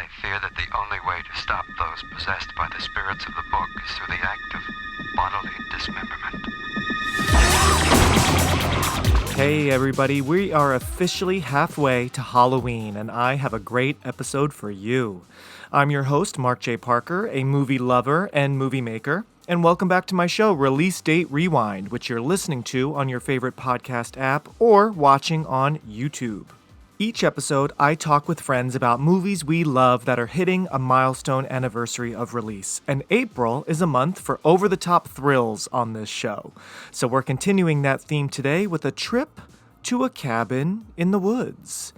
I fear that the only way to stop those possessed by the spirits of the book is through the act of bodily dismemberment. Hey everybody, we are officially halfway to Halloween, and I have a great episode for you. I'm your host, Mark J. Parker, a movie lover and movie maker, and welcome back to my show, Release Date Rewind, which you're listening to on your favorite podcast app or watching on YouTube. Each episode, I talk with friends about movies we love that are hitting a milestone anniversary of release. And April is a month for over-the-top thrills on this show. So we're continuing that theme today with a trip to a cabin in the woods.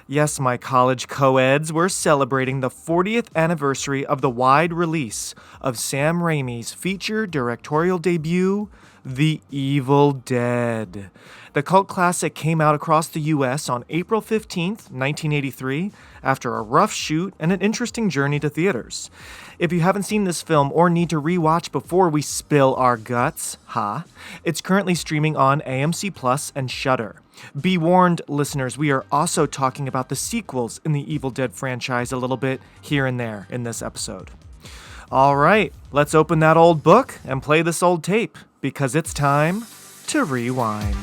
Yes, my college co-eds, we're celebrating the 40th anniversary of the wide release of Sam Raimi's feature directorial debut, The Evil Dead. The cult classic came out across the U.S. on April 15th, 1983, after a rough shoot and an interesting journey to theaters. If you haven't seen this film or need to rewatch before we spill our guts, it's currently streaming on AMC Plus and Shudder. Be warned, listeners, we are also talking about the sequels in the Evil Dead franchise a little bit here and there in this episode. All right, let's open that old book and play this old tape, because it's time to rewind.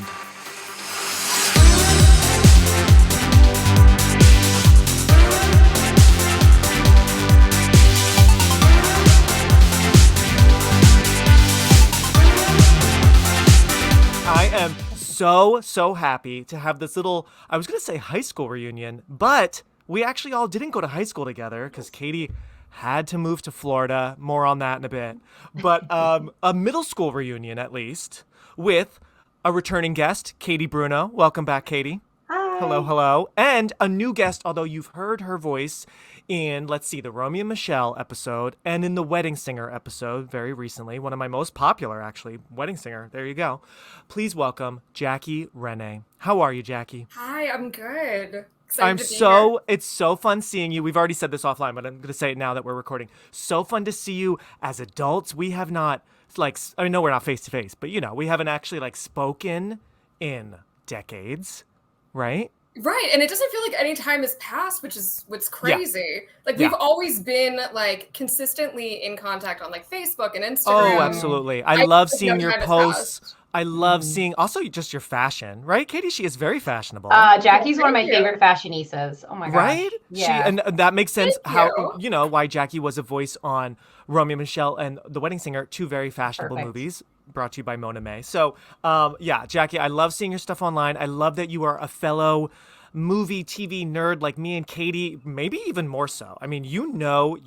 I am so happy to have this little, I was going to say high school reunion, but we actually all didn't go to high school together because Katie had to move to Florida. More on that in a bit. But a middle school reunion, at least, with a returning guest, Katie Bruno. Welcome back, Katie. Hi. Hello. And a new guest, although you've heard her voice in, the Romeo and Michelle episode and in the Wedding Singer episode very recently. One of my most popular, actually. Wedding Singer. There you go. Please welcome Jackie Renne. How are you, Jackie? Hi, I'm good. It's so fun seeing you. We've already said this offline, but I'm going to say it now that we're recording. So fun to see you as adults. We have not, I know we're not face to face, but we haven't actually spoken in decades, right? Right, and it doesn't feel like any time has passed, which is what's crazy. Yeah. We've always been consistently in contact on Facebook and Instagram. Oh, absolutely. I love seeing your posts. I love seeing also just your fashion, right, Katie? She is very fashionable. Jackie's one of my favorite fashionistas. Oh my gosh. Right? Yeah. And that makes sense why Jackie was a voice on Romeo and Michelle and The Wedding Singer, two very fashionable movies brought to you by Mona May. So, Jackie, I love seeing your stuff online. I love that you are a fellow movie, TV nerd like me and Katie, maybe even more so. I mean, your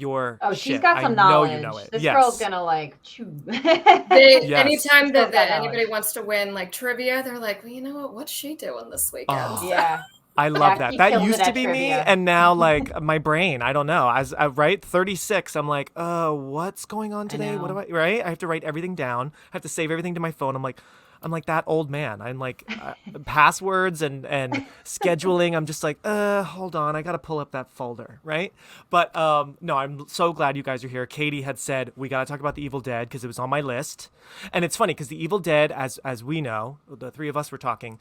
she's shit. got some knowledge. You know it. This girl's gonna chew. Anytime that anybody wants to win trivia, they're like, well, you know what? What's she doing this weekend? Oh. Yeah. I love that. That used to be trivia. me, and now my brain, I don't know. As 36, I'm like, what's going on today? What do I have to write everything down. I have to save everything to my phone. I'm like that old man. I'm passwords and scheduling. I'm just hold on. I got to pull up that folder, right? But no, I'm so glad you guys are here. Katie had said, we got to talk about The Evil Dead because it was on my list. And it's funny because The Evil Dead, as we know, the three of us were talking,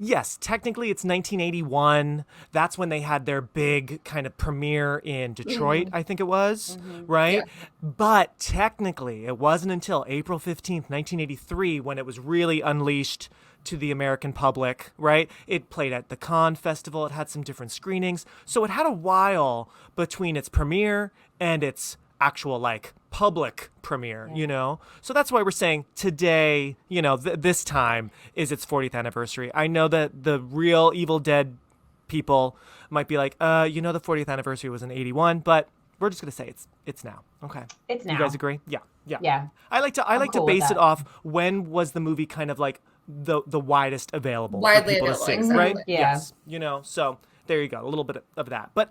yes, technically it's 1981. That's when they had their big kind of premiere in Detroit, I think it was, right? Yeah. But technically it wasn't until April 15th, 1983 when it was really unleashed to the American public, right? It played at the Cannes Festival. It had some different screenings. So it had a while between its premiere and its actual public premiere, So that's why we're saying today, this time is its 40th anniversary. I know that the real Evil Dead people might be like, the 40th anniversary was in 81, but we're just going to say it's now. Okay. It's now. You guys agree? Yeah. Yeah. I like to base it off when was the movie kind of the widest available for people to see, exactly. right? Yeah. Yes. So there you go, a little bit of that. But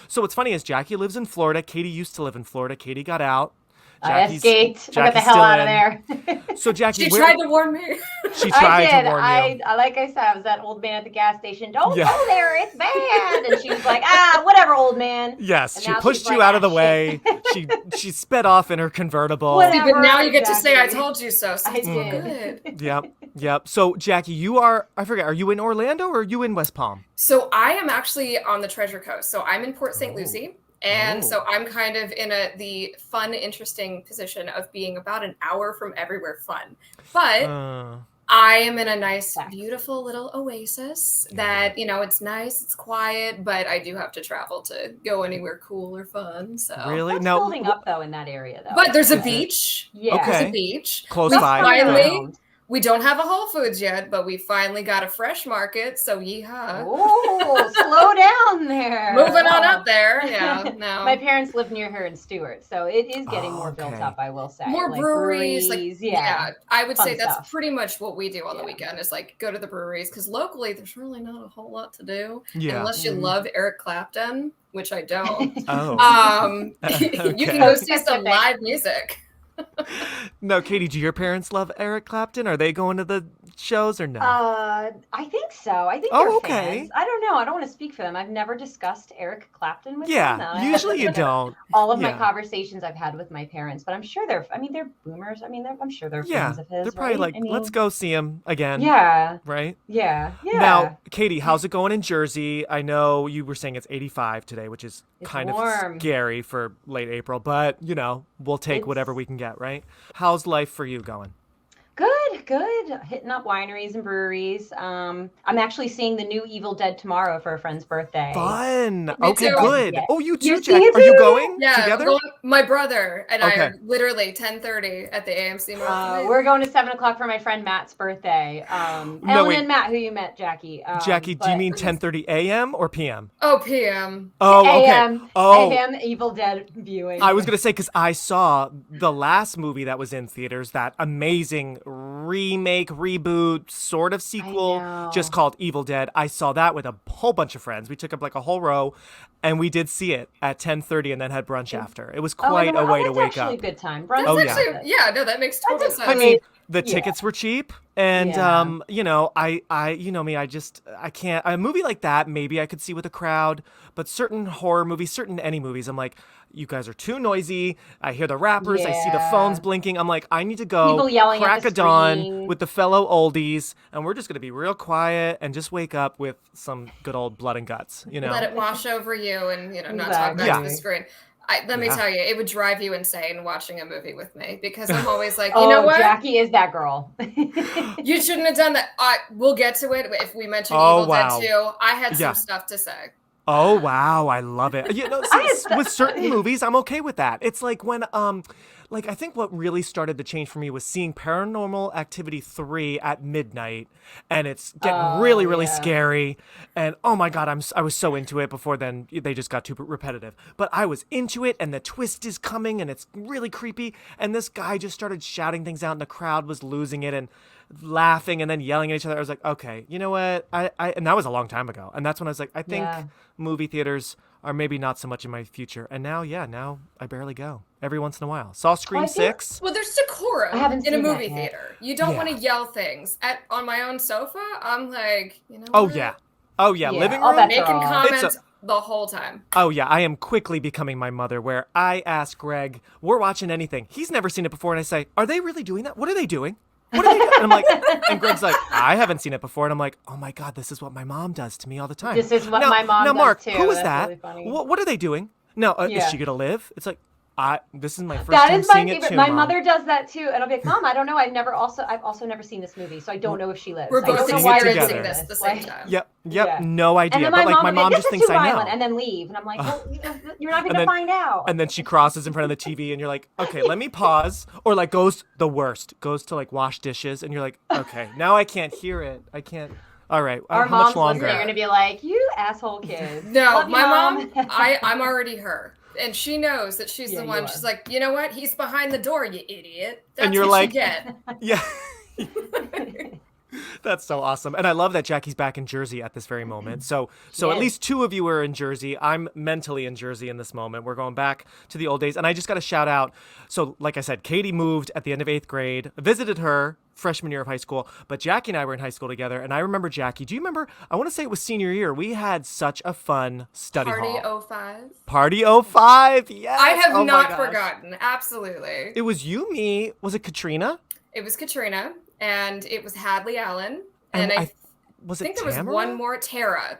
so what's funny is Jackie lives in Florida. Katie used to live in Florida. Katie got out. I escaped. I got the hell out of there. So Jackie, she tried to warn me. She tried to warn you. Like I said, I was that old man at the gas station. Don't go there. It's bad. And she was like, whatever, old man. Yes, she pushed you out of the way. She sped off in her convertible. Whatever, but now you get to say, I told you so. So it's good. Yep. So Jackie, are you in Orlando or are you in West Palm? So I am actually on the Treasure Coast. So I'm in Port St. Lucie. And so I'm kind of in the fun, interesting position of being about an hour from everywhere fun. But I am in a nice, beautiful little oasis that, it's nice, it's quiet, but I do have to travel to go anywhere cool or fun. So really? What's now building up though in that area though? But there's a beach. Yeah. Okay. There's a beach. Close We by. Finally, we don't have a Whole Foods yet, but we finally got a fresh market. So yeehaw. Oh, slow down there. Moving on up there. Yeah. No. My parents live near her in Stewart, so it is getting more built up, I will say. More breweries. Yeah. I would say that's stuff. pretty much what we do on the weekend is like go to the breweries because locally there's really not a whole lot to do unless you love Eric Clapton, which I don't. You can go see some live music. No, Katie, do your parents love Eric Clapton? Are they going to the shows or no? I think so. I think they're fans. I don't know. I don't want to speak for them. I've never discussed Eric Clapton with them. Yeah, usually you don't. All of my conversations I've had with my parents, but I'm sure they're boomers. I'm sure they're fans of his. They're probably let's go see him again. Yeah. Right? Yeah. Yeah. Now, Katie, how's it going in Jersey? I know you were saying it's 85 today, which is kind of scary for late April, but, we'll take whatever we can get, right? How's life for you going? Good. Hitting up wineries and breweries. I'm actually seeing the new Evil Dead tomorrow for a friend's birthday. Fun. Me Okay, too. good. Yeah. Oh, you too, You Jack. too? Are you going Yeah, together? well, my brother and I are literally 10:30 at the AMC. We're going to 7:00 for my friend Matt's birthday. Ellen and Matt, who you met, Jackie. Jackie, do you mean 10:30 a.m. or p.m.? Oh, p.m. Oh, okay. AM Evil Dead viewing. I was going to say, because I saw the last movie that was in theaters, that amazing remake, reboot, sort of sequel, just called Evil Dead. I saw that with a whole bunch of friends. We took up like a whole row, and we did see it at 10:30 and then had brunch after. It was quite a way to wake up. That's actually a good time. Brunch that makes total sense. I mean, the tickets were cheap, and I can't. A movie like that, maybe I could see with a crowd, but certain horror movies, certain any movies, I'm like, you guys are too noisy. I hear the rappers. I see the phones blinking. I'm like, I need to go crack a dawn with the fellow oldies, and we're just going to be real quiet and just wake up with some good old blood and guts, Let it wash over you and, not talk back to the screen. Let me tell you, it would drive you insane watching a movie with me because I'm always like, you know what? Jackie is that girl. You shouldn't have done that. We'll get to it if we mention Evil Dead 2. I had some stuff to say. Oh, wow. I love it. With certain movies, I'm okay with that. It's like when, I think what really started the change for me was seeing Paranormal Activity 3 at midnight, and it's getting really, really scary. And oh my God, I was so into it. Before then, they just got too repetitive. But I was into it, and the twist is coming, and it's really creepy. And this guy just started shouting things out, and the crowd was losing it, and laughing and then yelling at each other. I was like, okay, you know what? And that was a long time ago. And that's when I was like, I think movie theaters are maybe not so much in my future. And now I barely go every once in a while. Saw Scream 6. Well, there's decorum in a movie theater. You don't want to yell things. On my own sofa, I'm like, Oh, yeah. Living room. Making comments the whole time. Oh, yeah. I am quickly becoming my mother where I ask Greg, we're watching anything. He's never seen it before. And I say, are they really doing that? What are they doing? What are they doing? And I'm like, and Greg's like, I haven't seen it before. And I'm like, oh my God, this is what my mom does to me all the time. This is what my mom does Mark, too. Who is That's that? really funny. What are they doing? No, is she going to live? It's like, this is my first time seeing it too, My Mom. mother does that too, and I'll be like, Mom, I don't know. I've also never seen this movie, so I don't know if she lives. We're both experiencing this at the same Time. time. Yep. Yeah. No idea. And then but my mom just thinks I know. And then leave, and I'm like, well, you're not going to find out. And then she crosses in front of the TV, and you're like, okay, let me pause. Or goes to wash dishes, and you're like, okay, now I can't hear it. I can't. All right. Our how much longer? They're going to be like, you asshole kids. No, my mom. I'm already her. And she knows that she's the one. She's like, you know what? He's behind the door, you idiot. That's and you're what like, you get. Yeah. That's so awesome. And I love that Jackie's back in Jersey at this very moment. So at least two of you are in Jersey. I'm mentally in Jersey in this moment. We're going back to the old days. And I just got to shout out. So like I said, Katie moved at the end of 8th grade, visited her freshman year of high school, but Jackie and I were in high school together. And I remember, Jackie, do you remember, I want to say it was senior year, we had such a fun study hall. Party 05. Yes. I have not forgotten. Absolutely. It was you, me. Was it Katrina? It was Katrina. And it was Hadley Allen. And I think there was one more, Tara.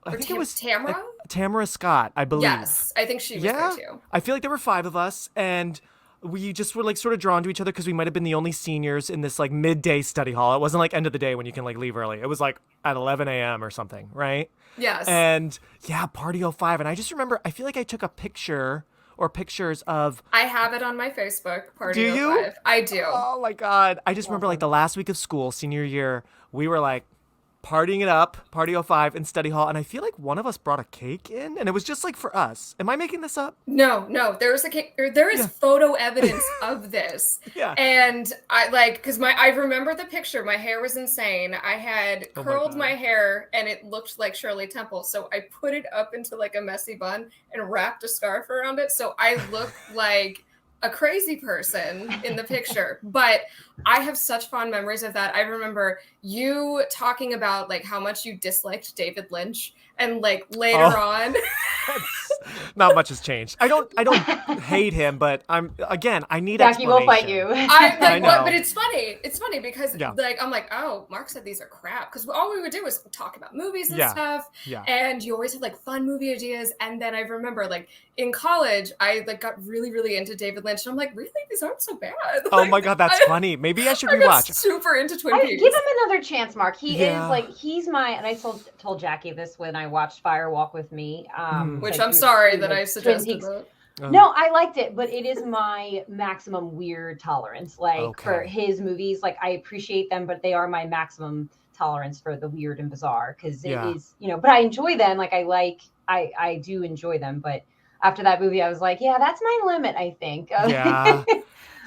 I think it was Tamara? Tamara Scott, I believe. Yes, I think she was there too. I feel like there were 5 of us, and we just were like sort of drawn to each other because we might have been the only seniors in this like midday study hall. It wasn't like end of the day when you can like leave early. It was like at 11 a.m. or something, right? Yes. And yeah, Party 05. And I just remember, I feel like I took a picture or pictures of... I have it on my Facebook, Party Do 05. you? I do. Oh my God. I just remember like the last week of school, senior year, we were like partying it up, Party 05 in study hall. And I feel like one of us brought a cake in and it was just like for us. Am I making this up? No, there was a cake. There is photo evidence of this. Yeah. And I like, cause I remember the picture. My hair was insane. I had curled my hair and it looked like Shirley Temple. So I put it up into like a messy bun and wrapped a scarf around it. So I look like a crazy person in the picture, but I have such fond memories of that. I remember you talking about like how much you disliked David Lynch, and like later on, not much has changed. I don't hate him, but I need Jackie will fight you. I know. But it's funny. It's funny because like I'm like, oh, Mark said these are crap, because all we would do was talk about movies and stuff. Yeah. And you always had like fun movie ideas. And then I remember like in college, I like got really, really into David Lynch. And I'm like, really? These aren't so bad. Oh my God, that's funny. Maybe I should rewatch. Super into Twin Peaks. Give him another chance, Mark. He is like, he's my, and I told Jackie this when I watched Fire Walk with Me. Which I'm sorry that I suggested that. No, I liked it, but it is my maximum weird tolerance. Like for his movies, like I appreciate them, but they are my maximum tolerance for the weird and bizarre, because it is, but I enjoy them. Like I do enjoy them, but after that movie, I was like, yeah, that's my limit, I think. Yeah.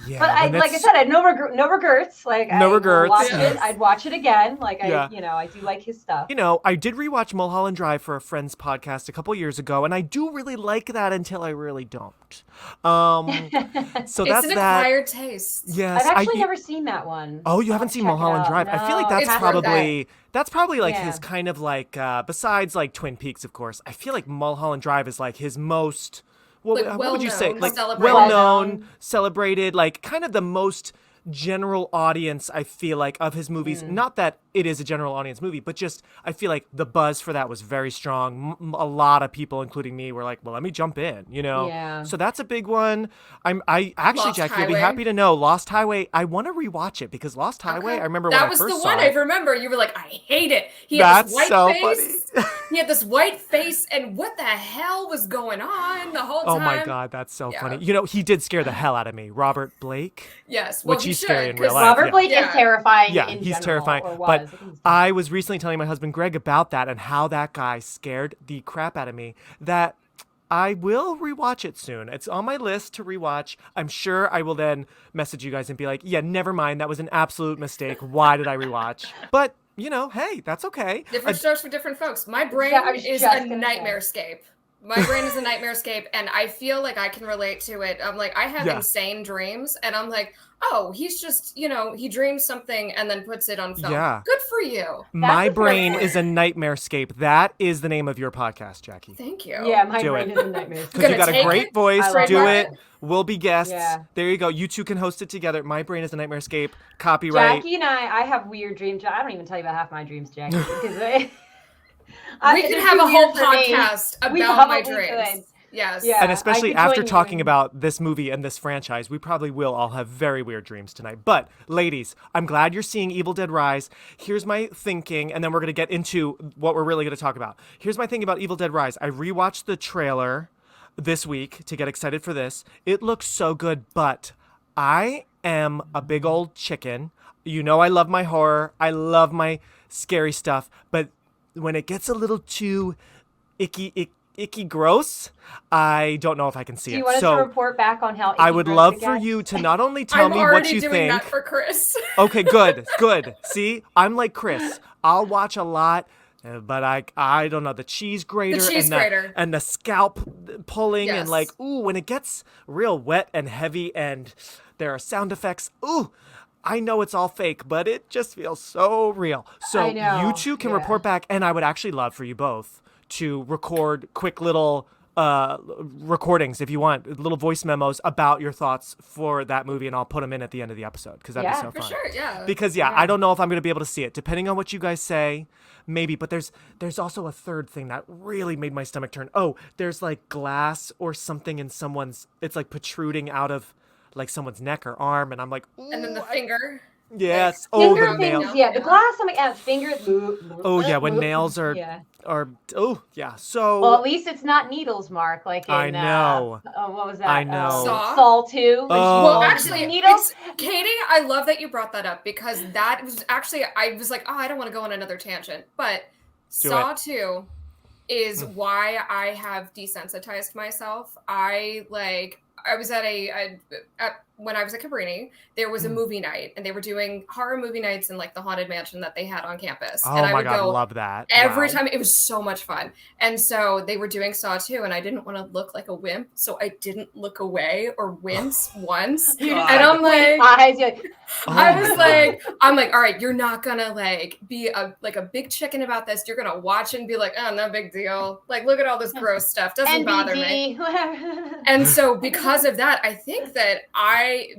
Yeah, but like I said, I had no regrets. Like no regrets. I'd watch it again. Like I do like his stuff. I did rewatch Mulholland Drive for a friend's podcast a couple years ago, and I do really like that until I really don't. So it's that's an acquired taste. Yes, I've actually never seen that one. Oh, you haven't seen Mulholland Drive? No, I feel like that's probably like his kind of like besides like Twin Peaks, of course. I feel like Mulholland Drive is like his most. What would you say? Like well-known, celebrated, like kind of the most general audience, I feel like, of his movies. Not that it is a general audience movie, but just I feel like the buzz for that was very strong. A lot of people, including me, were like, well, let me jump in, Yeah. So that's a big one. I actually, Jackie, you'll be happy to know, Lost Highway, I want to rewatch it because Lost Highway, I remember when I first saw it. That was the one I remember. You were like, I hate it. He had this white face. He had this white face, and what the hell was going on the whole time? Oh my God, that's so funny. He did scare the hell out of me. Robert Blake. Yes. Well, which he's scary in real life. Robert Blake is terrifying. Yeah, he's terrifying. But I was recently telling my husband Greg about that and how that guy scared the crap out of me, that I will rewatch it soon. It's on my list to rewatch. I'm sure I will then message you guys and be like, yeah, never mind. That was an absolute mistake. Why did I rewatch? But, hey, that's okay. Different strokes for different folks. My brain is a nightmare escape. My brain is a nightmare escape, and I feel like I can relate to it. I'm like, I have insane dreams, and I'm like, oh, he's just, he dreams something and then puts it on film. Yeah. Good for you. My brain is a nightmare escape. That is the name of your podcast, Jackie. Thank you. Yeah, my brain is a nightmare escape. Because you got a great voice. Do it. We'll be guests. Yeah. There you go. You two can host it together. My brain is a nightmare escape. Copyright. Jackie and I have weird dreams. I don't even tell you about half my dreams, Jackie. Because we could have a whole podcast about my dreams. Yes. Yeah, and especially after talking about this movie and this franchise, we probably will all have very weird dreams tonight. But, ladies, I'm glad you're seeing Evil Dead Rise. Here's my thinking, and then we're going to get into what we're really going to talk about. Here's my thinking about Evil Dead Rise. I rewatched the trailer this week to get excited for this. It looks so good, but I am a big old chicken. I love my horror. I love my scary stuff. But when it gets a little too icky gross, I don't know if I can see it. Do you want us to report back on how I would love for you to not only tell me what you think. I'm already doing that for Chris. Okay, good. See, I'm like Chris. I'll watch a lot, but I don't know, the cheese grater and the scalp pulling and like, ooh, when it gets real wet and heavy and there are sound effects, ooh, I know it's all fake, but it just feels so real. So you two can report back, and I would actually love for you both to record quick little recordings if you want, little voice memos about your thoughts for that movie, and I'll put them in at the end of the episode because that'd be so fun. For sure, yeah. Because I don't know if I'm going to be able to see it, depending on what you guys say. Maybe, but there's also a third thing that really made my stomach turn. Oh, there's like glass or something in someone's. It's like protruding out of like someone's neck or arm, and I'm like, and then the finger. Yes. Like, finger the things, nail. the glass. I'm like, fingers. Oh yeah, when nails are. So. Well, at least it's not needles, Mark. Like in, I know. What was that? I know. Saw 2. Well, actually, needles. Katie, I love that you brought that up because that was actually I was like, I don't want to go on another tangent, but Saw 2 is why I have desensitized myself. I was at when I was at Cabrini, there was a movie night, and they were doing horror movie nights in like the haunted mansion that they had on campus. Oh and I my would God, go love that. Every time. It was so much fun. And so they were doing Saw 2, and I didn't want to look like a wimp, so I didn't look away or wince once. And I'm like, I'm like, all right, you're not gonna like be a big chicken about this. You're gonna watch it and be like, oh, no big deal. Like, look at all this gross stuff. Doesn't bother me. And so because of that, I think that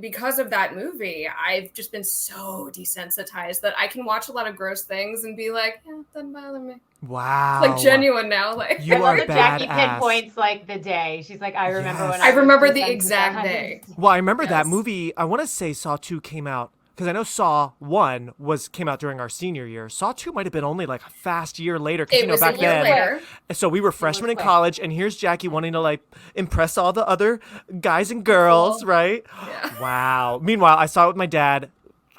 because of that movie, I've just been so desensitized that I can watch a lot of gross things and be like, yeah, it doesn't bother me. Wow. Like genuine now. Like you are badass. Jackie pinpoints like the day. She's like, I remember when I remember the exact day. Well, I remember that movie. I want to say Saw 2 came out because I know Saw 1 came out during our senior year. Saw 2 might have been only like a fast year later. It was back a year then, later. So we were freshmen in college, and here's Jackie wanting to like impress all the other guys and girls, right? Yeah. Wow. Meanwhile, I saw it with my dad.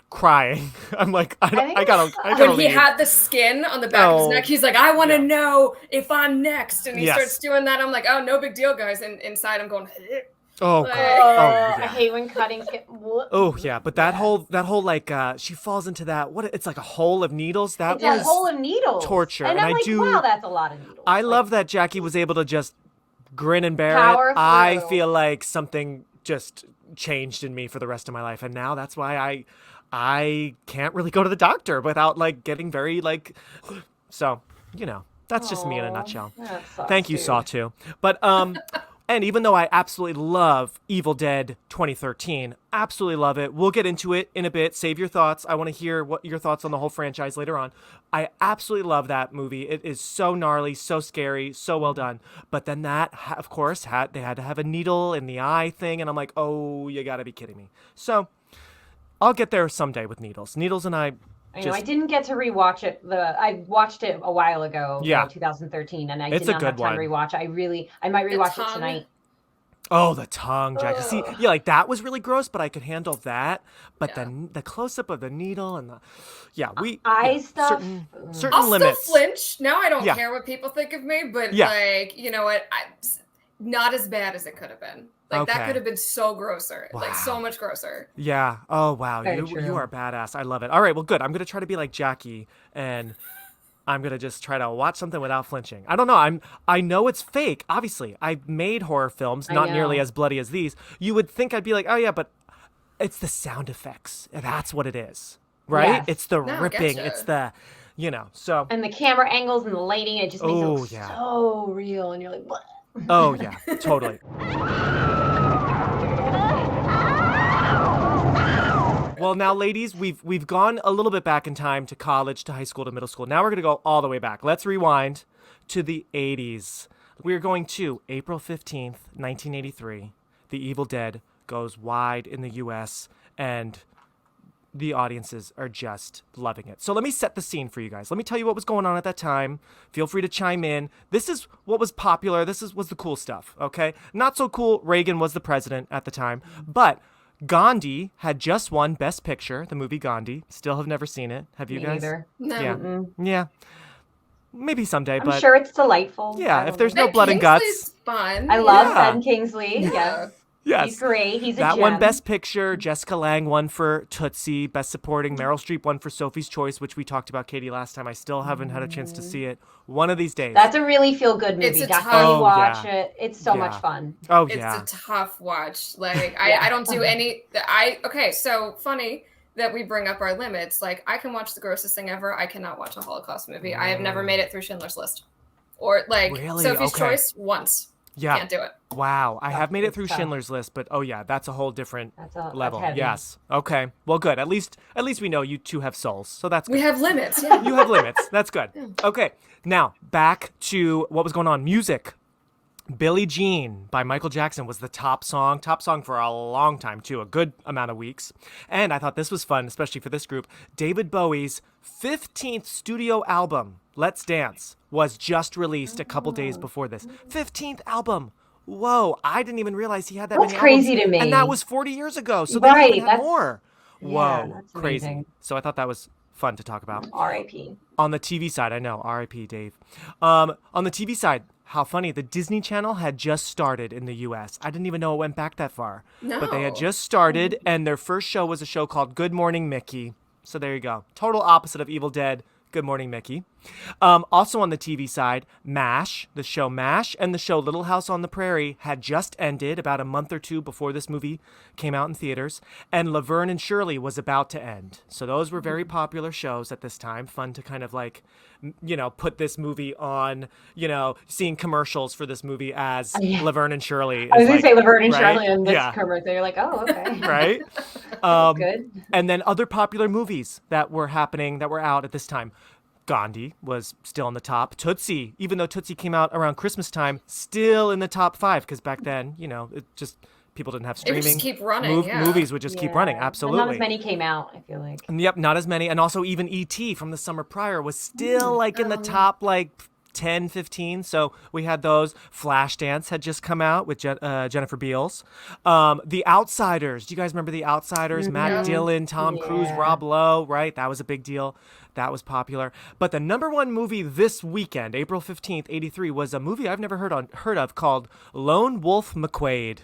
Crying. I'm like, I gotta when he leave. had the skin on the back of his neck, he's like, I want to know if I'm next. And he starts doing that. I'm like, oh, no big deal, guys. And inside I'm going, oh, like, I hate when cuttings get. Oh yeah, but that whole like she falls into that it's like a hole of needles. That was a hole of needles. Torture. And I'm like, wow, that's a lot of needles. I love that Jackie was able to just grin and bear power it. Through. I feel like something just changed in me for the rest of my life, and now that's why I can't really go to the doctor without like getting very like. So that's just me in a nutshell. Thank you, Saw 2. But and even though I absolutely love Evil Dead 2013, absolutely love it. We'll get into it in a bit. Save your thoughts. I want to hear what your thoughts on the whole franchise later on. I absolutely love that movie. It is so gnarly, so scary, so well done. But then that, of course, they had to have a needle in the eye thing, and I'm like, oh, you got to be kidding me. So I'll get there someday with needles. Needles and I know I didn't get to rewatch it. I watched it a while ago, 2013, and I did not have time to rewatch. I might rewatch it tonight. Oh, the tongue, Jackie. See, like that was really gross, but I could handle that. But then the close up of the needle and stuff. Certain I'll limits. Still flinch. Now I don't care what people think of me, but like, you know what? Not as bad as it could have been. Like that could have been so grosser, like so much grosser. Yeah. Oh wow, you are badass. I love it. All right, well, good. I'm gonna try to be like Jackie, and I'm gonna just try to watch something without flinching. I don't know. I know it's fake. Obviously, I've made horror films, not nearly as bloody as these. You would think I'd be like, oh yeah, but it's the sound effects. That's what it is, right? Yes. It's the ripping. It's the, so. And the camera angles and the lighting, it just makes it look so real, and you're like, what? Oh yeah, totally. Well, now, ladies, we've gone a little bit back in time to college, to high school, to middle school. Now we're going to go all the way back. Let's rewind to the 80s. We're going to April 15th, 1983. The Evil Dead goes wide in the U.S., and the audiences are just loving it. So let me set the scene for you guys. Let me tell you what was going on at that time. Feel free to chime in. This is what was popular. This was the cool stuff, okay? Not so cool. Reagan was the president at the time, but Gandhi had just won Best Picture, the movie Gandhi. Still have never seen it. Have you guys? Neither. No. Yeah. Yeah. Maybe someday, I'm sure it's delightful. Yeah, if there's no blood and guts. Kingsley's fun. I love Ben Kingsley. Yeah. Yes. He's great. He's a that gem. won Best Picture. Jessica Lange won for Tootsie. Best Supporting. Meryl Streep won for Sophie's Choice, which we talked about, Katie, last time. I still haven't had a chance to see it. One of these days. That's a really feel-good movie. It's a Definitely watch it. It's so much fun. Oh, yeah. It's a tough watch. Like, I don't do any... Okay, so funny that we bring up our limits. Like, I can watch the grossest thing ever. I cannot watch a Holocaust movie. I have never made it through Schindler's List. Or, like, really? Sophie's Choice once. Yeah. Can't do it. Wow. I have made it through Schindler's List, but that's a whole different level. That's yes. Okay. Well, good. At least we know you two have souls, so that's good. We have limits. Yeah. You have limits. That's good. Okay. Now back to what was going on. Music. Billie Jean by Michael Jackson was the top song for a long time too, a good amount of weeks. And I thought this was fun, especially for this group. David Bowie's 15th studio album, Let's Dance, was just released a couple days before this. 15th album. Whoa, I didn't even realize he had that many albums. That's crazy to me. And that was 40 years ago, so they even had more. Whoa, that's crazy. amazing. So I thought that was fun to talk about. R.I.P. On the TV side, I know, R.I.P. Dave. On the TV side, how funny, the Disney Channel had just started in the U.S. I didn't even know it went back that far. No. But they had just started, and their first show was a show called Good Morning Mickey. So there you go. Total opposite of Evil Dead, Good Morning Mickey. Also on the TV side, MASH, the show MASH, and the show Little House on the Prairie had just ended about a month or two before this movie came out in theaters, and Laverne and Shirley was about to end. So those were very popular shows at this time. Fun to kind of like, put this movie on, seeing commercials for this movie as Laverne and Shirley. I was going to say Laverne and right? Shirley on this commercial. You're like, oh, okay. Right? Good. And then other popular movies that were happening, that were out at this time. Gandhi was still in the top. Tootsie, even though Tootsie came out around Christmas time, still in the top 5, because back then, it just, people didn't have streaming. It would just keep running, Movies would just keep running, absolutely. But not as many came out, I feel like. And yep, not as many. And also even E.T. from the summer prior was still in the top 10, 15. So we had those. Flashdance had just come out with Jennifer Beals. The Outsiders. Do you guys remember The Outsiders? Matt Dillon, Tom Cruise, Rob Lowe, right? That was a big deal. That was popular. But the number one movie this weekend, April 15th, 83, was a movie I've never heard of called Lone Wolf McQuade.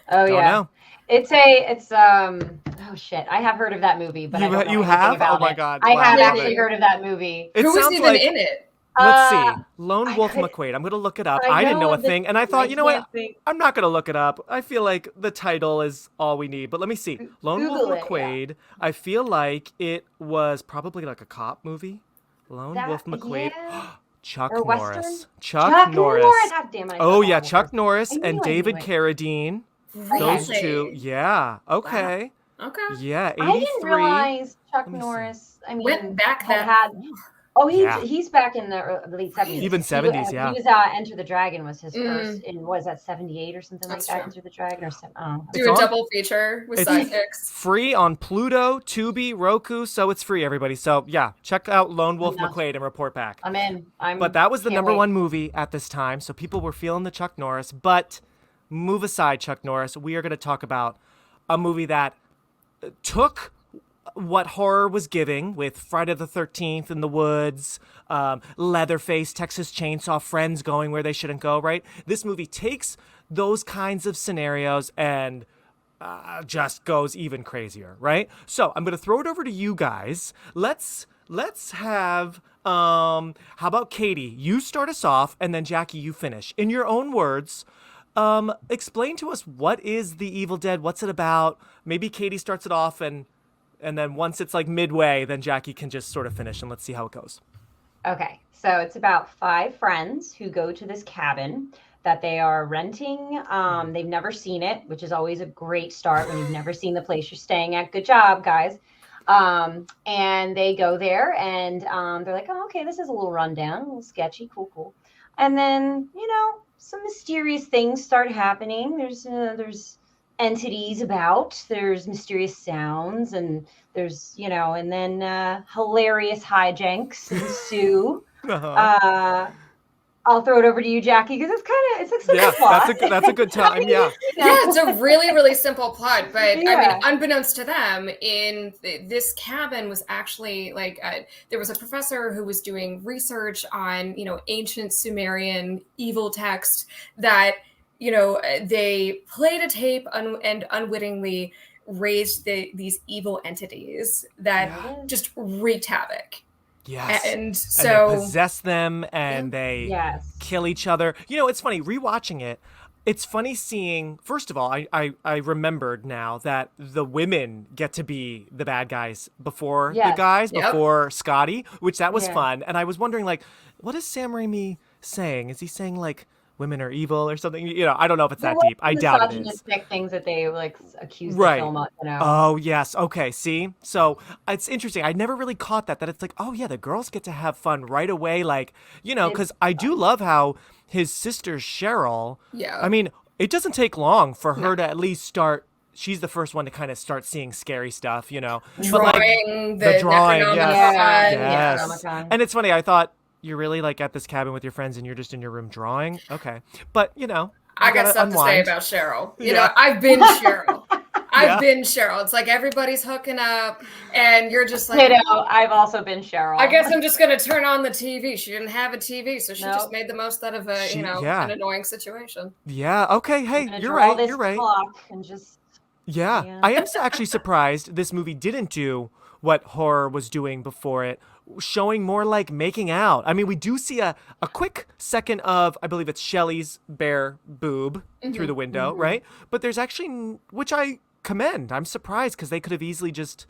Oh, Don't know. It's oh shit, I have heard of that movie, but I don't know you have? about Oh my it. God. I Wow. have actually heard of that movie. Who was even in it? Let's see. Lone Wolf McQuade. I'm going to look it up. I didn't know a thing. And I thought, you know what? I'm not going to look it up. I feel like the title is all we need. But let me see. Lone Wolf McQuade. I feel like it was probably like a cop movie. Lone Wolf McQuade. Yeah. Chuck Or Norris. Western? Chuck Norris. God damn it, Oh, yeah. Chuck Norris and David Carradine. Those Really? two. Yeah. Okay. Wow. Okay. Yeah. 83. I didn't realize Chuck Norris. I mean, Went back that had. Oh, Yeah. he's back in the late 70s. Even 70s, yeah. He was Enter the Dragon was his first in, was that 78 or something That's like that? true. Enter the Dragon or something. Oh. Do a double feature with sidekicks. Free on Pluto, Tubi, Roku, so it's free, everybody. So yeah, check out Lone Wolf McQuade and report back. I'm in. But that was the number one movie at this time, so people were feeling the Chuck Norris. But move aside Chuck Norris, we are going to talk about a movie that took what horror was giving with Friday the 13th in the woods, Leatherface, Texas Chainsaw, Friends going where they shouldn't go, right? This movie takes those kinds of scenarios and just goes even crazier, right? So I'm going to throw it over to you guys. Let's have, how about Katie? You start us off, and then Jackie, you finish. In your own words, explain to us, what is The Evil Dead? What's it about? Maybe Katie starts it off, and then once it's like midway, then Jackie can just sort of finish, and let's see how it goes. Okay, so it's about 5 friends who go to this cabin that they are renting. They've never seen it, which is always a great start when you've never seen the place you're staying at. Good job, guys. And they go there, and they're like, oh, okay, this is a little rundown, a little sketchy, cool. And then, some mysterious things start happening. There's entities about, there's mysterious sounds, and there's and then hilarious hijinks ensue. I'll throw it over to you, Jackie, because it's a simple plot. That's a good time. Yeah. Yeah, it's a really, really simple plot, but I mean, unbeknownst to them, in this cabin was actually there was a professor who was doing research on ancient Sumerian evil text that they played a tape and unwittingly raised these evil entities that just wreaked havoc. Yes. And so they possess them and they kill each other. It's funny, rewatching it, it's funny seeing, first of all, I remembered now that the women get to be the bad guys before the guys, before Scotty, which that was fun. And I was wondering, what is Sam Raimi saying? Is he saying, women are evil or something. I don't know if it's that deep. I doubt it is. Misogynistic things that they like accuse the film of, Oh, yes. Okay, see? So it's interesting. I never really caught that it's like, oh, yeah, the girls get to have fun right away. Like, because I do love how his sister Cheryl, I mean, it doesn't take long for her to at least start. She's the first one to kind of start seeing scary stuff, Drawing the drawing, yes. And it's funny, I thought, you're really like at this cabin with your friends and you're just in your room drawing? Okay. But, I got stuff to say about Cheryl. I've been Cheryl. I've been Cheryl. It's like everybody's hooking up and you're just like, I've also been Cheryl. I guess I'm just going to turn on the TV. She didn't have a TV, so she just made the most out of an annoying situation. Yeah. Okay. Hey, you're right. You're right. And just, I am actually surprised this movie didn't do what horror was doing before it, showing more like making out. I mean, we do see a quick second of, I believe it's Shelley's bare boob through the window, right? But there's actually, which I commend. I'm surprised because they could have easily just,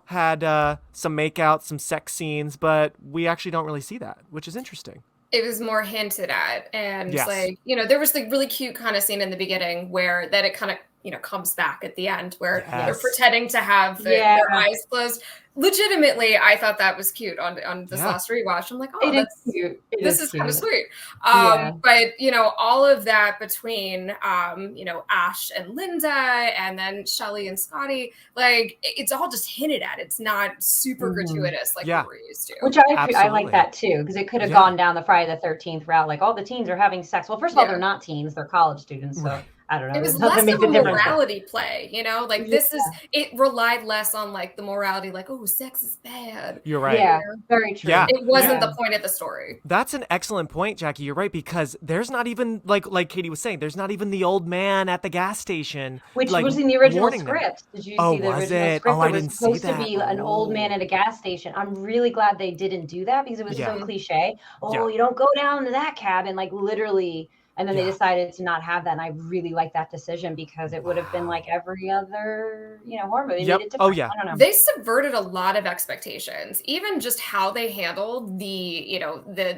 had some make out, some sex scenes, but we actually don't really see that, which is interesting. It was more hinted at. And there was the really cute kind of scene in the beginning where that it kind of, comes back at the end where they're pretending to have their eyes closed. Legitimately, I thought that was cute on this last rewatch. I'm like, oh, that's cute. This is kind of sweet. But, all of that between, Ash and Linda and then Shelley and Scotty, like, it's all just hinted at. It's not super gratuitous like we're used to. Which I like that, too, because it could have gone down the Friday the 13th route. Like, all the teens are having sex. Well, first of all, they're not teens. They're college students, so... I don't know. It was less of a morality play, it relied less on like the morality, like, oh, sex is bad. You're right. Yeah, very true. Yeah. It wasn't the point of the story. That's an excellent point, Jackie. You're right, because there's not even, like Katie was saying, there's not even the old man at the gas station. Which was in the original script. Them. Did you see the original script? I didn't see that. It was supposed to be an old man at a gas station. I'm really glad they didn't do that because it was so cliche. Oh, you don't go down to that cabin, like literally. And then they decided to not have that. And I really like that decision because it would have been like every other, horror movie. Yep. Oh, yeah. I don't know. They subverted a lot of expectations, even just how they handled the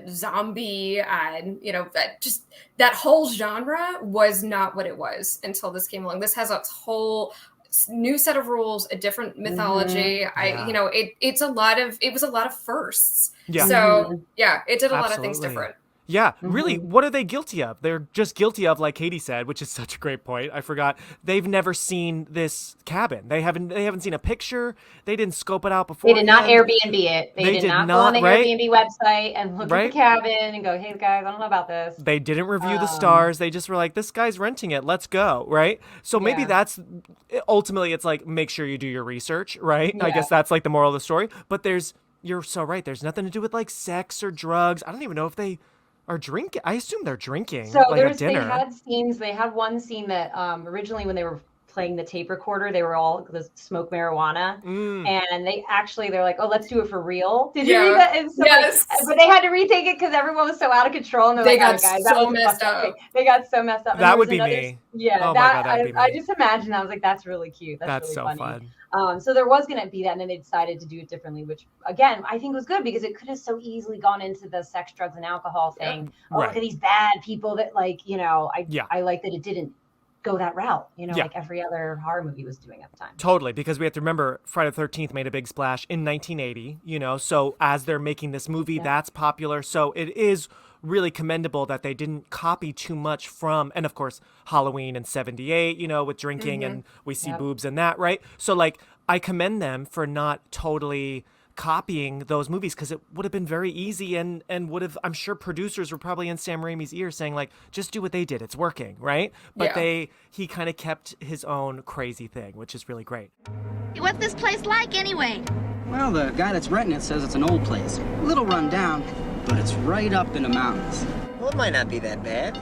zombie and, that whole genre was not what it was until this came along. This has a whole new set of rules, a different mythology. It was a lot of firsts. Yeah. So it did a lot of things different. Yeah, really, what are they guilty of? They're just guilty of, like Katie said, which is such a great point. I forgot. They've never seen this cabin. They haven't seen a picture. They didn't scope it out before. They did not Airbnb it. They did not go on the Airbnb website and look at the cabin and go, hey, guys, I don't know about this. They didn't review the stars. They just were like, this guy's renting it. Let's go, right? So maybe that's, ultimately, it's like, make sure you do your research, right? Yeah. I guess that's like the moral of the story. But you're so right. There's nothing to do with like sex or drugs. I don't even know if they... are drinking. I assume they're drinking. So at dinner. They had scenes. They had one scene that originally when they were playing the tape recorder, they were all smoke marijuana, and they're like, oh, let's do it for real. Did you read that? And so, yes. But they had to retake it because everyone was so out of control, and they got so messed up. They got so messed up. That would be me. Yeah, oh my God, that'd be me. I just imagined. I was like, that's really cute. That's really so funny. fun. So there was going to be that, and then they decided to do it differently, which again I think was good because it could have so easily gone into the sex, drugs, and alcohol thing. Oh, look at these bad people that I like that it didn't go that route, like every other horror movie was doing at the time. Totally, because we have to remember Friday the 13th made a big splash in 1980, so as they're making this movie, that's popular. So it is really commendable that they didn't copy too much from, and of course, Halloween in 78, with drinking and we see boobs and that, right? So like, I commend them for not totally copying those movies because it would have been very easy and would have, I'm sure producers were probably in Sam Raimi's ear saying like, just do what they did. It's working, right? But he kind of kept his own crazy thing, which is really great. What's this place like anyway? Well, the guy that's renting it says it's an old place. A little run down, but it's right up in the mountains. Well, it might not be that bad.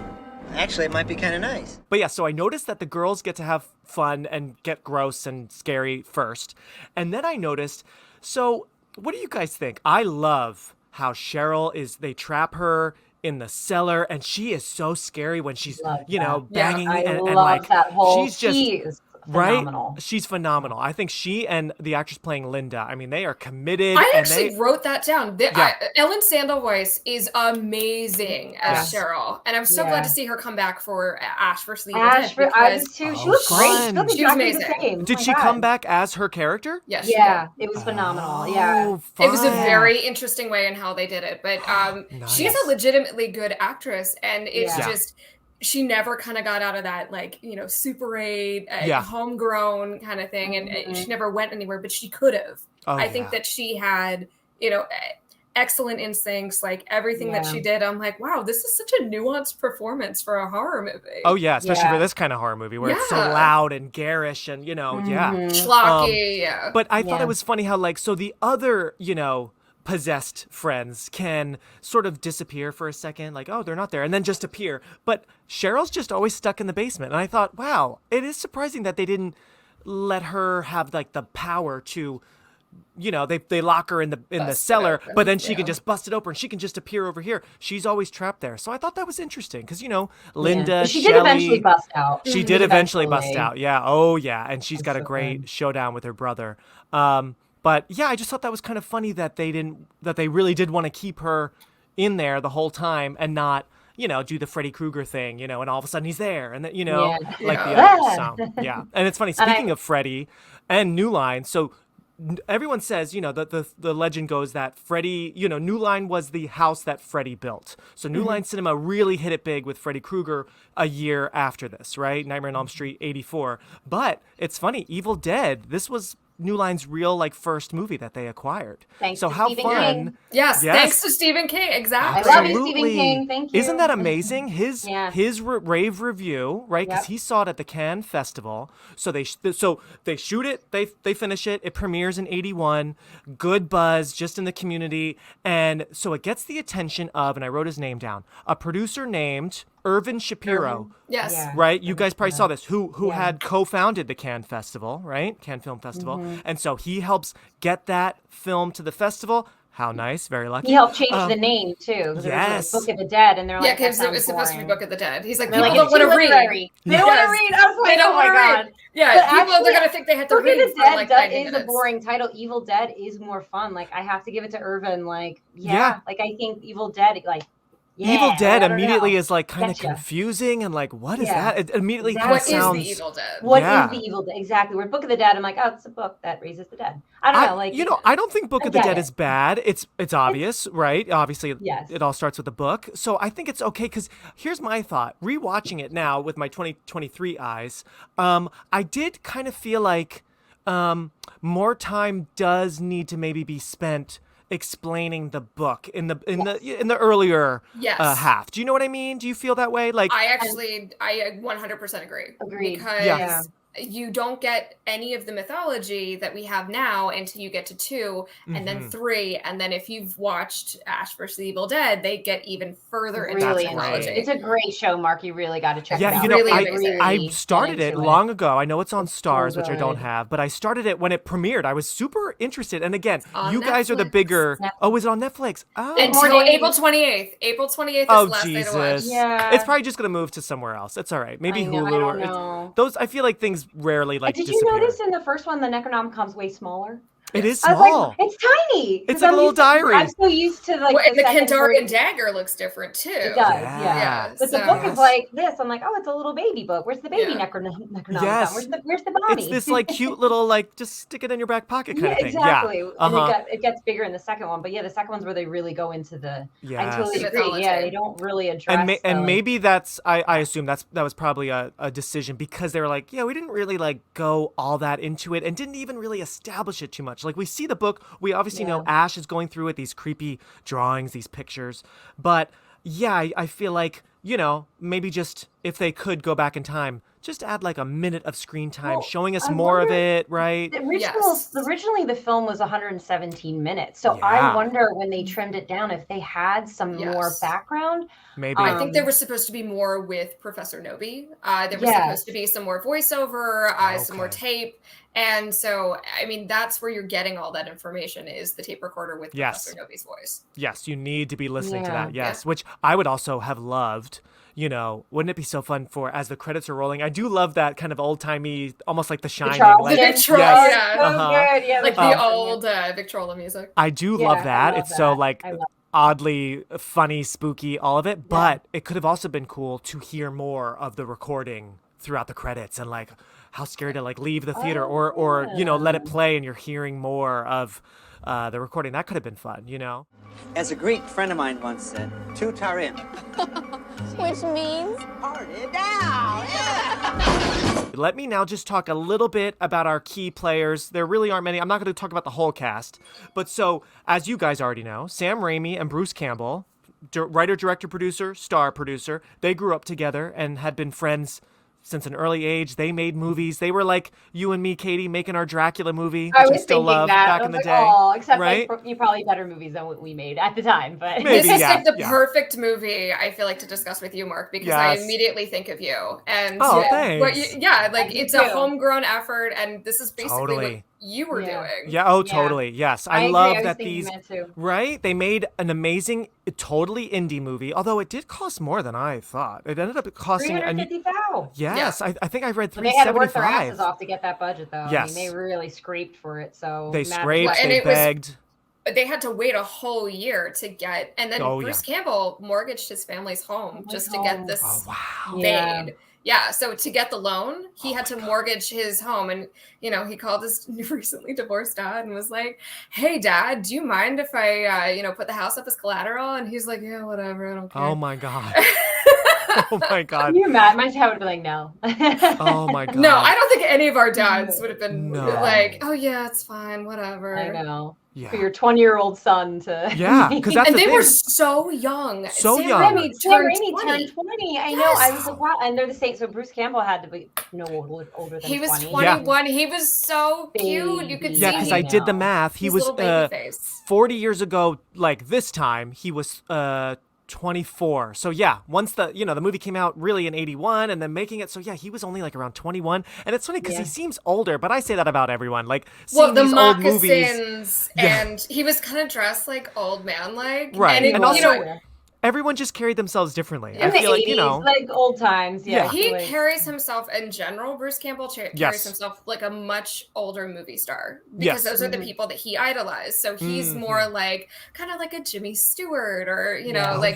Actually, it might be kind of nice. But yeah, so I noticed that the girls get to have fun and get gross and scary first. And then I noticed, so what do you guys think? I love how Cheryl they trap her in the cellar and she is so scary when she's, banging and like, that whole she's just phenomenal. Right? She's phenomenal. I think she and the actress playing Linda, I mean, they are committed. I actually wrote that down. Yeah. Ellen Sandelweiss is amazing as Cheryl, and I'm so glad to see her come back for Ash vs. Evil Dead. I was too. She was great. She was amazing. Did she come back as her character? Yes. Yeah, it was phenomenal. Oh, it was a very interesting way in how they did it, but nice. She's a legitimately good actress, and it's just she never kind of got out of that Super 8 homegrown kind of thing, and she never went anywhere, but she could have. I think that she had excellent instincts, like everything that she did. I'm like, wow, this is such a nuanced performance for a horror movie. Oh yeah, especially for this kind of horror movie where it's so loud and garish and schlocky. But I thought it was funny how so the other possessed friends can sort of disappear for a second, like, oh, they're not there, and then just appear. But Cheryl's just always stuck in the basement. And I thought, wow, it is surprising that they didn't let her have the power to, they lock her in the cellar, but then she can just bust it open. She can just appear over here. She's always trapped there. So I thought that was interesting because, Linda, she Shelley, did eventually bust out. She did eventually bust out. Yeah. Oh yeah. And she's got a great showdown with her brother. But yeah, I just thought that was kind of funny that they really did want to keep her in there the whole time and not, do the Freddy Krueger thing, and all of a sudden he's there and then, like the others. So, yeah. And it's funny, speaking of Freddy and New Line, so everyone says, the legend goes that Freddy, New Line was the house that Freddy built. So New Line Cinema really hit it big with Freddy Krueger a year after this, right? Nightmare on Elm Street, 84. But it's funny, Evil Dead, this was New Line's real first movie that they acquired. Thanks so to how Stephen fun! King. Yes, thanks to Stephen King. Exactly. I love you, Stephen King. Thank you. Isn't that amazing? His rave review, right? Because he saw it at the Cannes Festival. So they shoot it, they finish it. It premieres in 81. Good buzz just in the community, and so it gets the attention of, and I wrote his name down, a producer named Irvin Shapiro. Yes. Yeah. Right? You guys probably saw this. Who had co-founded the Cannes Festival, right? Cannes Film Festival. And so he helps get that film to the festival. How nice. Very lucky. He helped change the name, too. Yes. It was Book of the Dead, and they're like, because it was supposed to be Book of the Dead. He's like, people don't want to read. They don't want to read. I was like, oh my God. Yeah, people, they're going to think they had to read Book of the for Dead 90 is minutes. a boring title. Evil Dead is more fun. I have to give it to Irvin. I think Evil Dead, Evil Dead immediately is kind of confusing and what is that? It immediately kind of sounds. What is the Evil Dead? What is the Evil Dead? Exactly. Where Book of the Dead, I'm like, oh, it's a book that raises the dead. I don't know. I don't think Book of the Dead is bad. It's obvious, right? Obviously, it all starts with the book. So I think it's okay because here's my thought. Rewatching it now with my 2023 eyes, I did kind of feel like more time does need to maybe be spent explaining the book in the earlier half. Do you know what I mean? Do you feel that way? I 100% agree. Because you don't get any of the mythology that we have now until you get to 2 and then 3, and then if you've watched Ash vs. the Evil Dead, they get even further into mythology. It's a great show, Mark. You really got to check it out. I started it long ago. I know it's on Stars, which I don't have, but I started it when it premiered. I was super interested. And again, you guys are the bigger. Oh, is it on Netflix? Oh, until April 28th. April 28th is the last day to watch. Yeah. It's probably just gonna move to somewhere else. It's all right. Maybe Hulu. I don't know. Those I feel like things rarely Did disappear. you notice in the first one the Necronomicon's way smaller? It is I was small. it's tiny. It's like a little diary. I'm so used to and the Kandarian dagger looks different too. It does, yeah. But the book is like this. I'm like, oh, it's a little baby book. Where's the baby Necronomicon? Yes. Where's the body? It's this cute little just stick it in your back pocket kind of thing. Exactly. Yeah. And it gets bigger in the second one. But the second one's where they really go into the. Yes. I totally agree. Yeah, they don't really address. And maybe that's I assume that was probably a decision because they were like, we didn't really go all that into it and didn't even really establish it too much. We see the book. We obviously know Ash is going through it, these creepy drawings, these pictures. But I feel like, maybe just if they could go back in time, just add a minute of screen time, showing us more of it, right? Originally, the film was 117 minutes. So I wonder when they trimmed it down if they had some more background. Maybe. I think there was supposed to be more with Professor Nobi. There was supposed to be some more voiceover, some more tape. And so, that's where you're getting all that information is the tape recorder with Professor Nobi's voice. Yes, you need to be listening to that. Yes, which I would also have loved. you know, wouldn't it be so fun for, as the credits are rolling, I do love that kind of old-timey, almost like The Shining. Like, yeah, like the old Victrola music. I do love that. It's so like oddly funny, spooky, all of it. But it could have also been cool to hear more of the recording throughout the credits, and like how scary to like leave the theater or you know, let it play and you're hearing more of the recording. That could have been fun, you know? As a Greek friend of mine once said, tu tarim. Which means? Party down! Yeah! Let me now just talk a little bit about our key players. There really aren't many. I'm not going to talk about the whole cast. But so, as you guys already know, Sam Raimi and Bruce Campbell, writer, director, producer, star producer, they grew up together and had been friends since an early age. They made movies. They were like you and me, Katie, making our Dracula movie, which I still love back in the day. Oh, except right? like probably better movies than what we made at the time. But this is like the perfect movie I feel like to discuss with you, Mark, because I immediately think of you. And thanks. Like it's a homegrown effort, and this is basically what you were doing. Yeah, totally. Yes. I love that these right? They made an amazing, totally indie movie, although it did cost more than I thought. It ended up costing $350,000. Yes, I think I read $375,000. They had to work their asses off to get that budget, though. Yes. I mean, they really scraped for it. So they scraped, they begged. They had to wait a whole year to get, and then Bruce Campbell mortgaged his family's home just to get this made. Yeah, so to get the loan, he had to mortgage his home. And, you know, he called his recently divorced dad and was like, hey, Dad, do you mind if I, put the house up as collateral? And he's like, yeah, whatever, I don't care. Oh, my God. Oh, my God. Can you imagine? My dad would be like, no. Oh, my God. No, I don't think any of our dads would have been like, oh, yeah, it's fine, whatever. I know. Yeah. For your 20-year-old son to because that's and the they thing. were so young. So Sam young. Raimi Sam turned Raimi 20. turned 20. I know. I was like, wow. And they're the same. So Bruce Campbell had to be older than 20. He was 21. Yeah. He was so cute. You could see. Yeah, because I did the math. He was 40 years ago. Like this time, he was 24. So yeah, once the movie came out really in 81 and then making it, so yeah, he was only like around 21. And it's funny because he seems older, but I say that about everyone. Like seeing the these old movies, and he was kind of dressed like old man like. Right. And also everyone just carried themselves differently. In the 80s, like old times. Yeah. He carries himself in general. Bruce Campbell carries himself like a much older movie star because those are the people that he idolized. So he's more like kind of like a Jimmy Stewart or,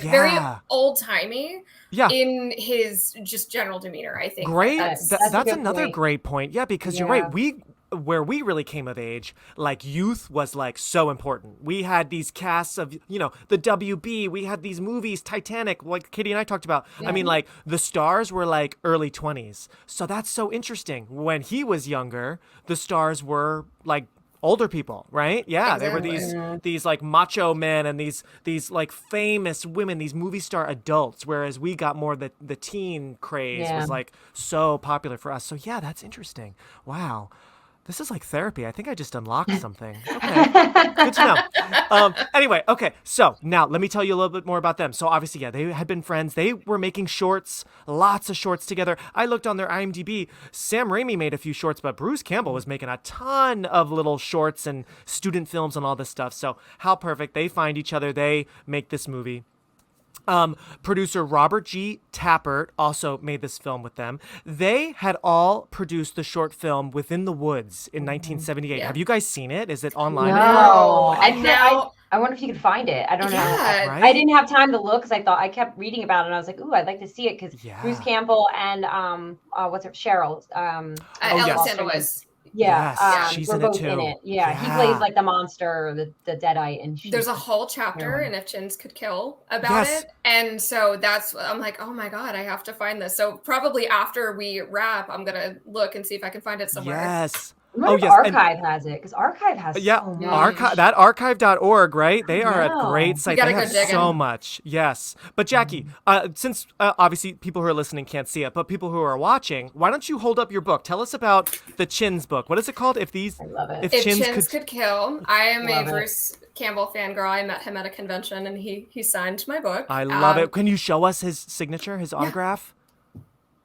very old timey in his just general demeanor, I think. Great. That's another point. Great point. Yeah, because you're right. Where we really came of age, like youth was like so important. We had these casts of, the WB, we had these movies, Titanic, like Katie and I talked about. I mean, like the stars were like early 20s. So that's so interesting. When he was younger, the stars were like older people, right? Yeah, exactly. They were these like macho men and these like famous women, these movie star adults, whereas we got more the teen craze was like so popular for us. So yeah, that's interesting. Wow. This is like therapy. I think I just unlocked something. Okay, good to know. Anyway, okay, so now let me tell you a little bit more about them. So obviously, they had been friends. They were making shorts, lots of shorts together. I looked on their IMDb. Sam Raimi made a few shorts, but Bruce Campbell was making a ton of little shorts and student films and all this stuff. So how perfect. They find each other. They make this movie. Producer Robert G. Tappert also made this film with them. They had all produced the short film Within the Woods in 1978. Yeah. Have you guys seen it? Is it online? No. I wonder if you could find it. I don't know. Right? I didn't have time to look because I kept reading about it and I was like, ooh, I'd like to see it because Bruce Campbell and what's her Cheryl? Alexander was. Yeah, she's we're in both it too. in it. Yeah, he plays like the monster, the deadite, and there's a whole chapter in If Chins Could Kill about it, and so I'm like, oh my god, I have to find this. So probably after we wrap, I'm gonna look and see if I can find it somewhere. Yes. Archive has it because Archive has so much. That archive.org, right? They are a great site. They have so in. much. Yes. But Jackie, since obviously people who are listening can't see it, but people who are watching, why don't you hold up your book? Tell us about the Chins book. What is it called? I love it. If Chins could kill. I am a Bruce Campbell fangirl. I met him at a convention and he signed my book. I love it. Can you show us his signature, his autograph?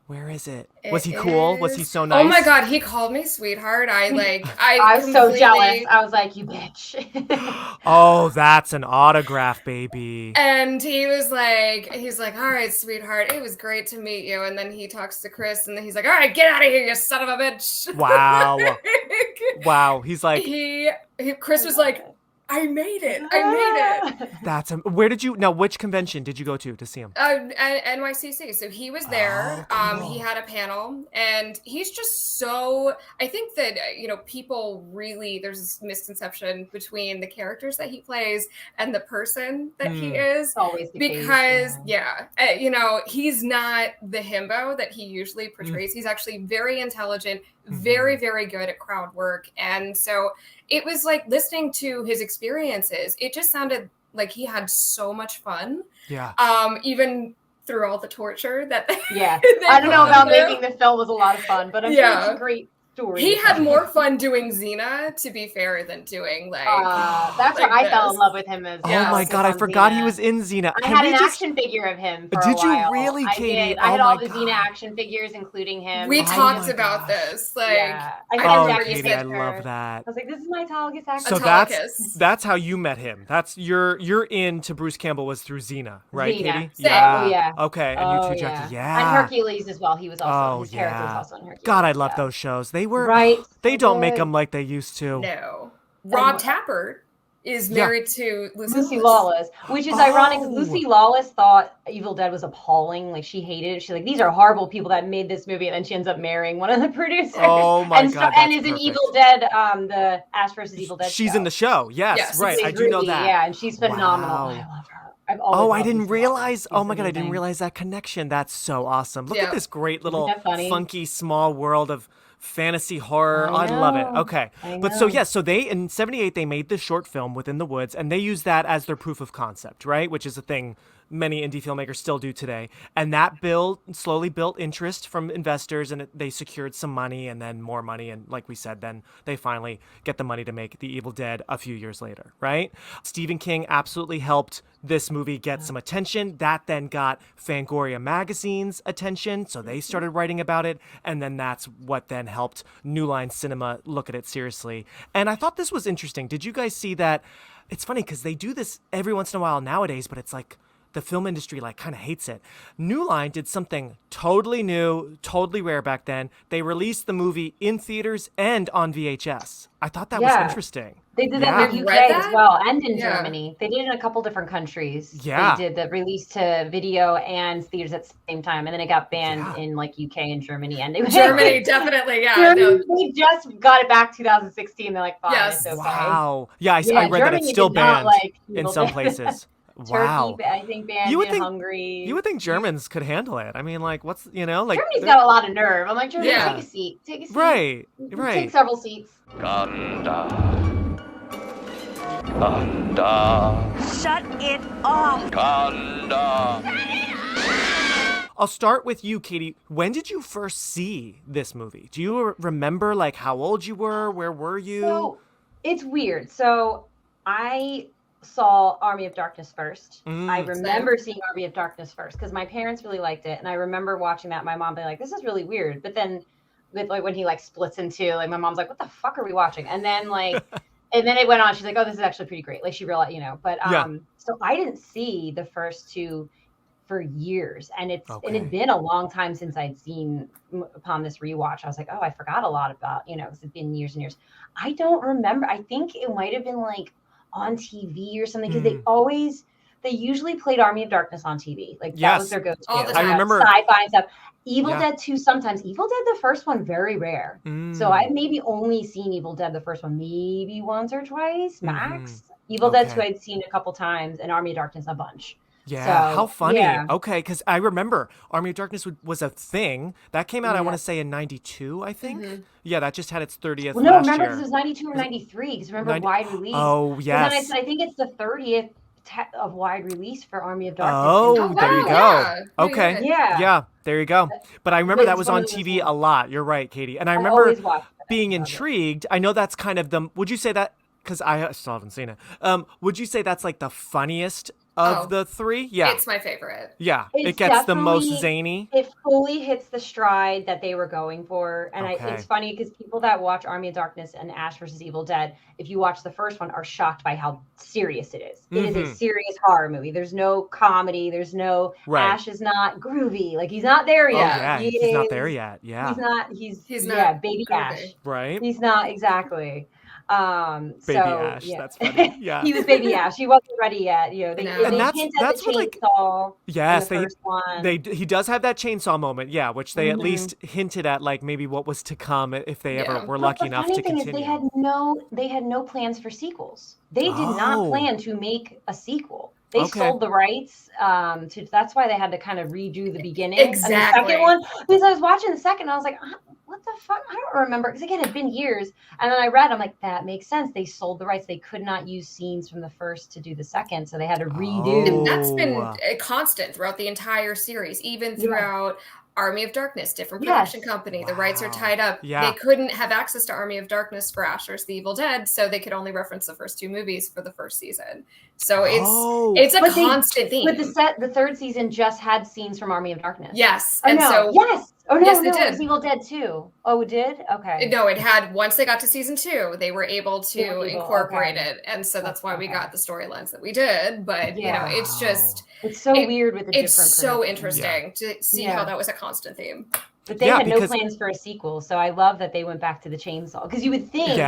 Where is it? Was he cool? Was he so nice? Oh my God, he called me sweetheart. I was so jealous. I was like, you bitch. Oh, that's an autograph, baby. And he's like, all right, sweetheart, it was great to meet you. And then he talks to Chris, and then he's like, all right, get out of here, you son of a bitch. Wow. Wow. He's like, Chris was like, I made it. That's where did you now? Which convention did you go to see him? NYCC. So he was there. Oh, cool. He had a panel, and he's just so. I think that people really there's this misconception between the characters that he plays and the person that he is. It's always the because he's not the himbo that he usually portrays. He's actually very intelligent, very, very good at crowd work, and so. It was like listening to his experiences. It just sounded like he had so much fun. Yeah. Even through all the torture that. Yeah. I don't know about making the film was a lot of fun, but I'm sure it's a great story. He had more fun doing Xena, to be fair, than doing that's where I fell in love with him as. Oh my God, I forgot he was in Xena. I had an action figure of him. For did a while. you really, Katie? I did. I had all the Xena action figures, including him. We talked about this. Katie, I love that. I was like, this is my Autologous action. So that's how you met him. That's your into Bruce Campbell was through Xena, right, Xena. Katie? Yeah. Oh, yeah. Okay, and you two, Jackie. Yeah. And Hercules as well. He was also his character was also in Hercules. God, I love those shows. They were right. They don't make them like they used to. No. Rob Tappert is married to Lucy Lawless, which is ironic because Lucy Lawless thought Evil Dead was appalling. Like, she hated it. She's like, these are horrible people that made this movie. And then she ends up marrying one of the producers. Oh my God. And is in Evil Dead, the Ash vs. Evil Dead She's show. in the show. Yes, right. I do know that. Yeah, and she's phenomenal. Wow. I love her. I didn't realize. Oh my God, I didn't realize that connection. That's so awesome. Look at this great little funky small world of fantasy horror. I love it. Okay. But so they in 78 they made this short film Within the Woods, and they use that as their proof of concept, right? Which is a thing many indie filmmakers still do today. And that slowly built interest from investors, and they secured some money and then more money. And like we said, then they finally get the money to make The Evil Dead a few years later, right? Stephen King absolutely helped this movie get some attention. That then got Fangoria magazine's attention, so they started writing about it. And then that's what then helped New Line Cinema look at it seriously. And I thought this was interesting. Did you guys see that? It's funny because they do this every once in a while nowadays, but it's like the film industry kind of hates it. New Line did something totally new, totally rare back then. They released the movie in theaters and on VHS. I thought that was interesting. They did that in the UK as well, and in Germany. They did it in a couple different countries. Yeah. They did the release to video and theaters at the same time, and then it got banned in UK and Germany. And Germany, definitely, They just got it back 2016. They're like, fine, it's okay. Wow. Yeah, I read that it's still banned in some places. Wow. Turkey, I think, banned in Hungary. You would think Germans could handle it. I mean, Germany's got a lot of nerve. I'm like, Germany, take a seat. Right. Take several seats. Ganda. Shut it off. Ganda. I'll start with you, Katie. When did you first see this movie? Do you remember how old you were? Where were you? So it's weird. So I saw Army of Darkness first. I remember seeing Army of Darkness first because my parents really liked it, and I remember watching that. My mom being like, "This is really weird," but then with when he splits in two, my mom's like, "What the fuck are we watching?" And then and then it went on. She's like, "Oh, this is actually pretty great." She realized, But so I didn't see the first two for years, and it had been a long time since I'd seen upon this rewatch. I was like, "Oh, I forgot a lot about because it's been years and years." I don't remember. I think it might have been on TV or something because they usually played Army of Darkness on TV. That was their go-to. All the time. I remember sci-fi and stuff. Evil Dead 2 sometimes. Evil Dead the first one very rare. So I've maybe only seen Evil Dead the first one maybe once or twice max. Evil Dead 2 I'd seen a couple times, and Army of Darkness a bunch. Yeah, how funny. Yeah. Okay, because I remember Army of Darkness was a thing. That came out, I want to say, in 92, I think. Mm-hmm. Yeah, that just had its 30th well, no, last remember, year. This was 92 or 93, because remember, wide release. Oh, yes. And then I said, I think it's the 30th of wide release for Army of Darkness. Oh, there you go. Yeah. Okay. Yeah, there you go. But I remember that was on TV a lot. You're right, Katie. And I remember being intrigued. I know that's kind of would you say that, because I still haven't seen it, would you say that's the funniest of the three. Yeah. It's my favorite. Yeah. It's it gets the most zany. It fully hits the stride that they were going for. And it's funny because people that watch Army of Darkness and Ash vs. Evil Dead, if you watch the first one, are shocked by how serious it is. It is a serious horror movie. There's no comedy. There's no Ash is not groovy. Like he's not there yet. Yeah, he's not there yet. Yeah. He's not baby groovy. Ash. Right. He's not exactly. Baby Ash, that's funny. Yeah, he was baby Ash. He wasn't ready yet. You know, they hint at the chainsaw. Yes, in the first one. He does have that chainsaw moment. Yeah, which they at least hinted at, like maybe what was to come if they ever were lucky enough to continue. The funny thing is they had no plans for sequels. They did not plan to make a sequel. They sold the rights. That's why they had to kind of redo the beginning. Exactly. And the second one, because I was watching the second, I was like, what the fuck? I don't remember. Because again, it had been years. And then I read, I'm like, that makes sense. They sold the rights. They could not use scenes from the first to do the second. So they had to redo. And that's been a constant throughout the entire series, even throughout Army of Darkness, different production company. The rights are tied up. Yeah. They couldn't have access to Army of Darkness for Ash vs. the Evil Dead, so they could only reference the first two movies for the first season. So it's a constant theme. But the third season just had scenes from Army of Darkness. Yes. Yes. Oh, no, yes, it did. It was Evil Dead 2. Oh, it did? Okay. No, it had, once they got to season 2, they were able to incorporate it. And so that's why we got the storylines that we did. But, you know, it's just... It's so weird with the different... It's so interesting to see how that was a constant theme. But they had no plans for a sequel, so I love that they went back to the chainsaw. Because you would think, the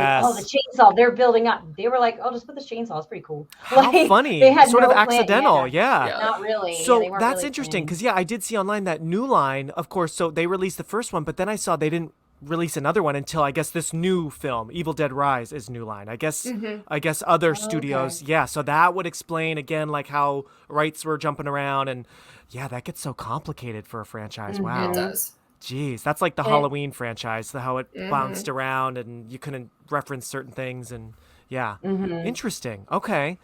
chainsaw, they're building up. They were like, just put this chainsaw. It's pretty cool. How funny. They had sort of accidental, Not really. So that's interesting, because, I did see online that New Line, of course, so they released the first one, but then I saw they didn't release another one until, I guess, this new film, Evil Dead Rise, is New Line. I guess other studios, so that would explain, again, like how rights were jumping around, and, that gets so complicated for a franchise. Wow. It does. Jeez, that's like the Halloween franchise, how it bounced around and you couldn't reference certain things and interesting. Okay.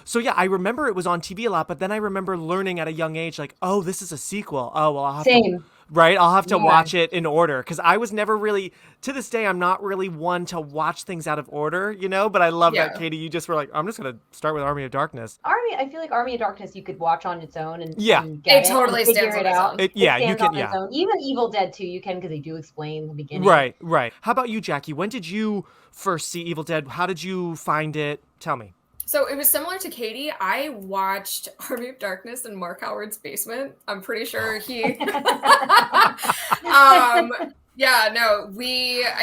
So I remember it was on TV a lot, but then I remember learning at a young age, like, oh, this is a sequel. Oh, well, I'll have to... Right? I'll have to watch it in order because I was never really, to this day, I'm not really one to watch things out of order, but I love that, Katie, you just were like, I'm just going to start with Army of Darkness. I feel like Army of Darkness you could watch on its own and it totally stands on its own. It stands on its own. Even Evil Dead 2 you can because they do explain the beginning. Right. How about you, Jackie? When did you first see Evil Dead? How did you find it? Tell me. So it was similar to Katie. I watched Army of Darkness in Mark Howard's basement. I'm pretty sure he... I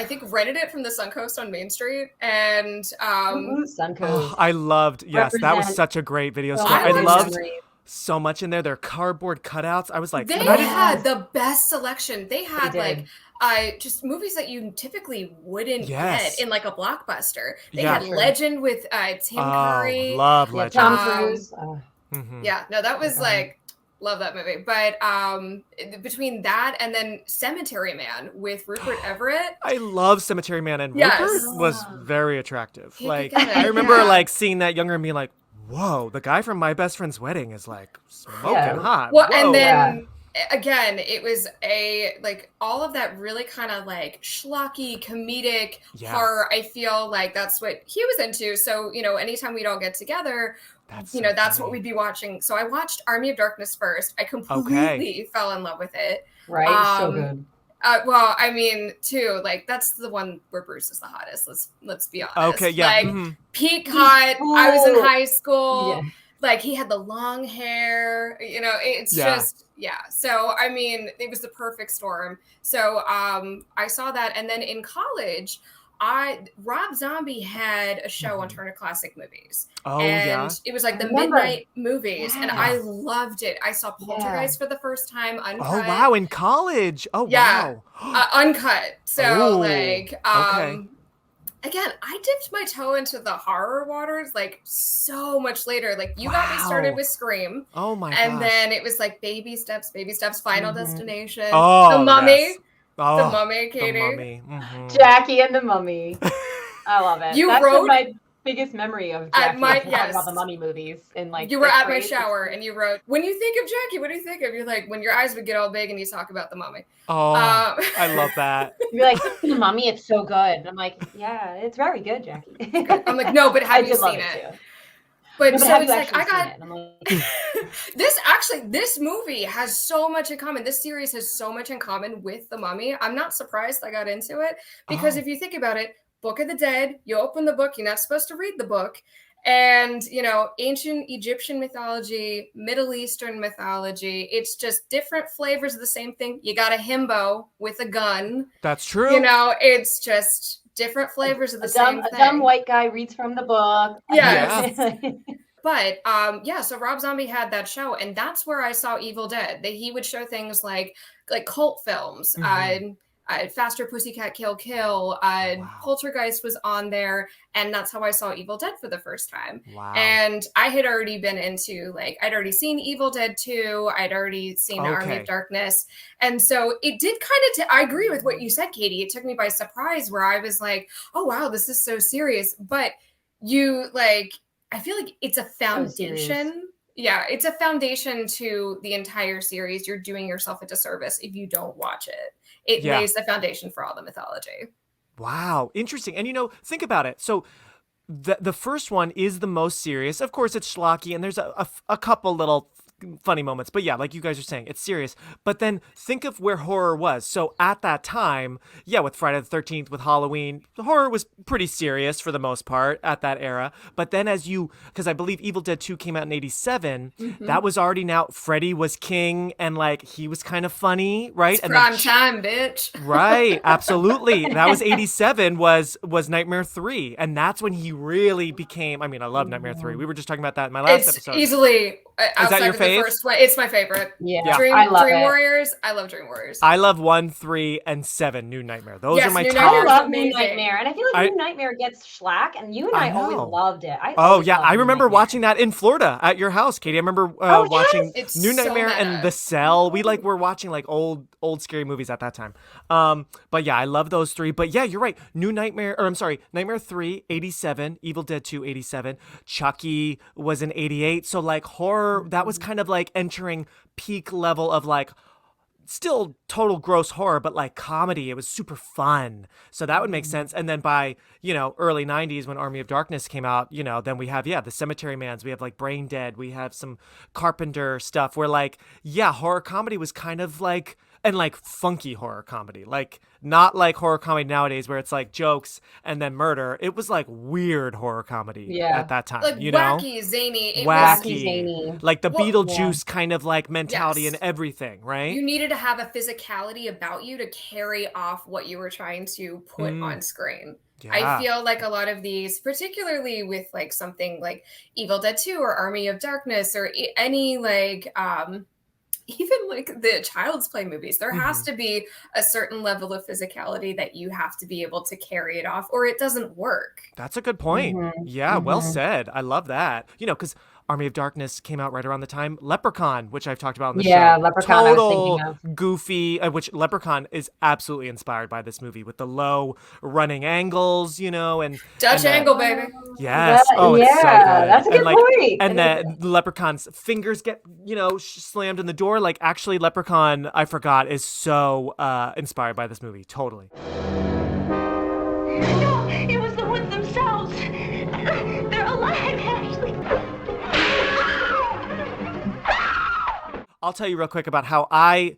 think rented it from the Suncoast on Main Street. And... Suncoast. I loved... Yes, that was such a great video store. I loved... so much in there. Their cardboard cutouts. I was like... They had the best selection. They had just movies that you typically wouldn't get in like a blockbuster. They had Legend with Tim Curry. Love Legend. Tom Cruise. That was love that movie. But between that and then Cemetery Man with Rupert Everett. I love Cemetery Man, and Rupert was very attractive. I remember seeing that younger and being like, whoa, the guy from My Best Friend's Wedding is like smoking hot. Well, and then again, it was all of that really kind of like schlocky, comedic horror. I feel like that's what he was into. So, anytime we'd all get together, that's what we'd be watching. So I watched Army of Darkness first. I completely fell in love with it. Right. So good. Well, I mean, too, that's the one where Bruce is the hottest. Let's be honest. Okay, yeah. Peak hot. I was in high school. Yeah. He had the long hair. It's just So I mean, it was the perfect storm. So I saw that, and then in college, Rob Zombie had a show on Turner Classic Movies. It was like the midnight movies, and I loved it. I saw Poltergeist for the first time, uncut. Oh wow, in college. Oh wow. Uncut. So again, I dipped my toe into the horror waters so much later. You got me started with Scream. Oh my god. And then it was baby steps, Final Destination, The Mummy. Yes. The Mummy, Katie. The Mummy. Mm-hmm. Jackie and the Mummy. I love it. You That's wrote my biggest memory of Jackie about the Mummy movies. You were at my shower and you wrote, when you think of Jackie, what do you think of? You're like, when your eyes would get all big and you talk about the Mummy. Oh, I love that. You're like, the Mummy, it's so good. And I'm like, yeah, it's very good, Jackie. I'm like, no, but have you seen it? But no, so have it's you like actually I seen got it? And I'm like, this movie has so much in common. This series has so much in common with The Mummy. I'm not surprised I got into it because if you think about it, Book of the Dead, you open the book, you're not supposed to read the book. And, ancient Egyptian mythology, Middle Eastern mythology, it's just different flavors of the same thing. You got a himbo with a gun. That's true. It's just different flavors of the same thing. A dumb white guy reads from the book. Yes. But so Rob Zombie had that show, and that's where I saw Evil Dead. He would show things like cult films, Faster Pussycat Kill Kill, Poltergeist was on there, and that's how I saw Evil Dead for the first time. Wow. And I had already been into I'd already seen Evil Dead 2, I'd already seen Army of Darkness, and so it did kind of. I agree with what you said, Katie. It took me by surprise, where I was like, "Oh wow, this is so serious," but you I feel like it's a foundation. Yeah, it's a foundation to the entire series. You're doing yourself a disservice if you don't watch it. It lays the foundation for all the mythology. Wow, interesting. And think about it. So the first one is the most serious. Of course, it's schlocky, and there's a couple little funny moments. But yeah, like you guys are saying, it's serious. But then think of where horror was. So at that time, with Friday the 13th, with Halloween, the horror was pretty serious for the most part at that era. But then because I believe Evil Dead 2 came out in 87, that was already now, Freddy was king, and he was kind of funny, right? It's prime time, bitch. Right, absolutely. That was 87 was Nightmare 3. And that's when he really became, I love Nightmare 3. We were just talking about that in my last episode. Easily, is that your fave? First one, it's my favorite. Yeah, I love Dream Warriors. I love Dream Warriors. I love 1, 3, and 7. New Nightmare. Those are my top. I love New Nightmare, and I feel like New Nightmare gets schlack, and you and I always loved it. I remember watching that in Florida at your house, Katie. I remember watching New Nightmare and The Cell. We were watching old scary movies at that time. But yeah, I love those three. But yeah, you're right. Nightmare 3, 87. Evil Dead 2, 87. Chucky was in 88. So horror, that was kind of entering peak level of still total gross horror, but comedy. It was super fun. So that would make sense. And then by, early 90s when Army of Darkness came out, then we have, the Cemetery Mans. We have Brain Dead. We have some Carpenter stuff where horror comedy was kind of and funky horror comedy, not horror comedy nowadays where it's jokes and then murder. It was weird horror comedy at that time, wacky, zany, wacky, zany, the Beetlejuice kind of mentality and everything, right? You needed to have a physicality about you to carry off what you were trying to put on screen. Yeah. I feel a lot of these, particularly with something like Evil Dead 2 or Army of Darkness or any even the Child's Play movies, there has to be a certain level of physicality that you have to be able to carry it off or it doesn't work. That's a good point. Yeah, well said. I love that. Because Army of Darkness came out right around the time Leprechaun, which I've talked about in the show. Yeah, Leprechaun. Total goofy, which Leprechaun is absolutely inspired by this movie with the low running angles, and Dutch angle, baby. Yes. It's so good. That's a good point. And the Leprechaun's fingers get, slammed in the door. Actually, Leprechaun, I forgot, is so inspired by this movie. Totally. No, it was the woods themselves. They're alive, Ashley. I'll tell you real quick about how I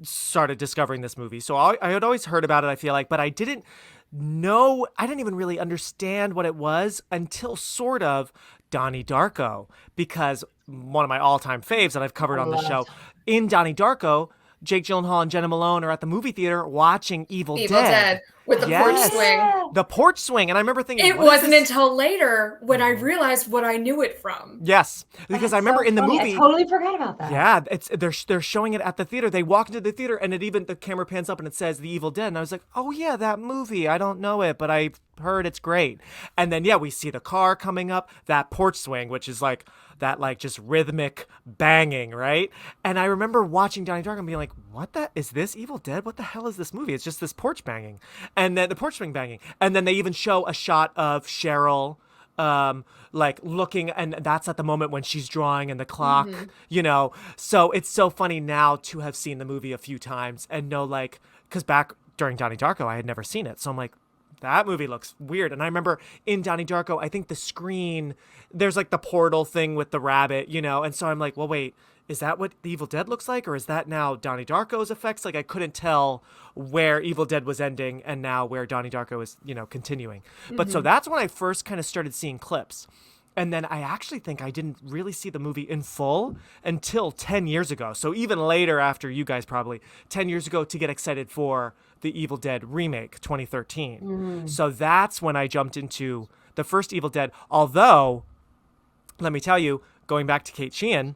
started discovering this movie. So I had always heard about it, I feel but I didn't even really understand what it was until sort of Donnie Darko, because one of my all-time faves that I've covered on the show, in Donnie Darko, Jake Gyllenhaal and Jenna Malone are at the movie theater watching Evil Dead. With the porch swing. The porch swing. And I remember thinking, it wasn't until later when I realized what I knew it from. Yes. Because I remember in the movie. I totally forgot about that. Yeah. They're showing it at the theater. They walk into the theater and the camera pans up and it says The Evil Dead. And I was like, oh yeah, that movie. I don't know it, but I've heard it's great. And then, we see the car coming up, that porch swing, which is that just rhythmic banging, right? And I remember watching Donnie Darko and being like, is this Evil Dead? What the hell is this movie? It's just this porch banging. And then the porch swing banging. And then they even show a shot of Cheryl looking, and that's at the moment when she's drawing in the clock, So it's so funny now to have seen the movie a few times and know because back during Donnie Darko, I had never seen it. So I'm like, that movie looks weird. And I remember in Donnie Darko, I think the screen, there's like the portal thing with the rabbit, you know? And so I'm like, well, wait, is that what the Evil Dead looks like? Or is that now Donnie Darko's effects? Like I couldn't tell where Evil Dead was ending and now where Donnie Darko is, you know, continuing. But so that's when I first kind of started seeing clips. And then I actually think I didn't really see the movie in full until 10 years ago. So even later after you guys probably, 10 years ago to get excited for the Evil Dead remake, 2013. So that's when I jumped into the first Evil Dead. Although, let me tell you, going back to Kate Sheehan,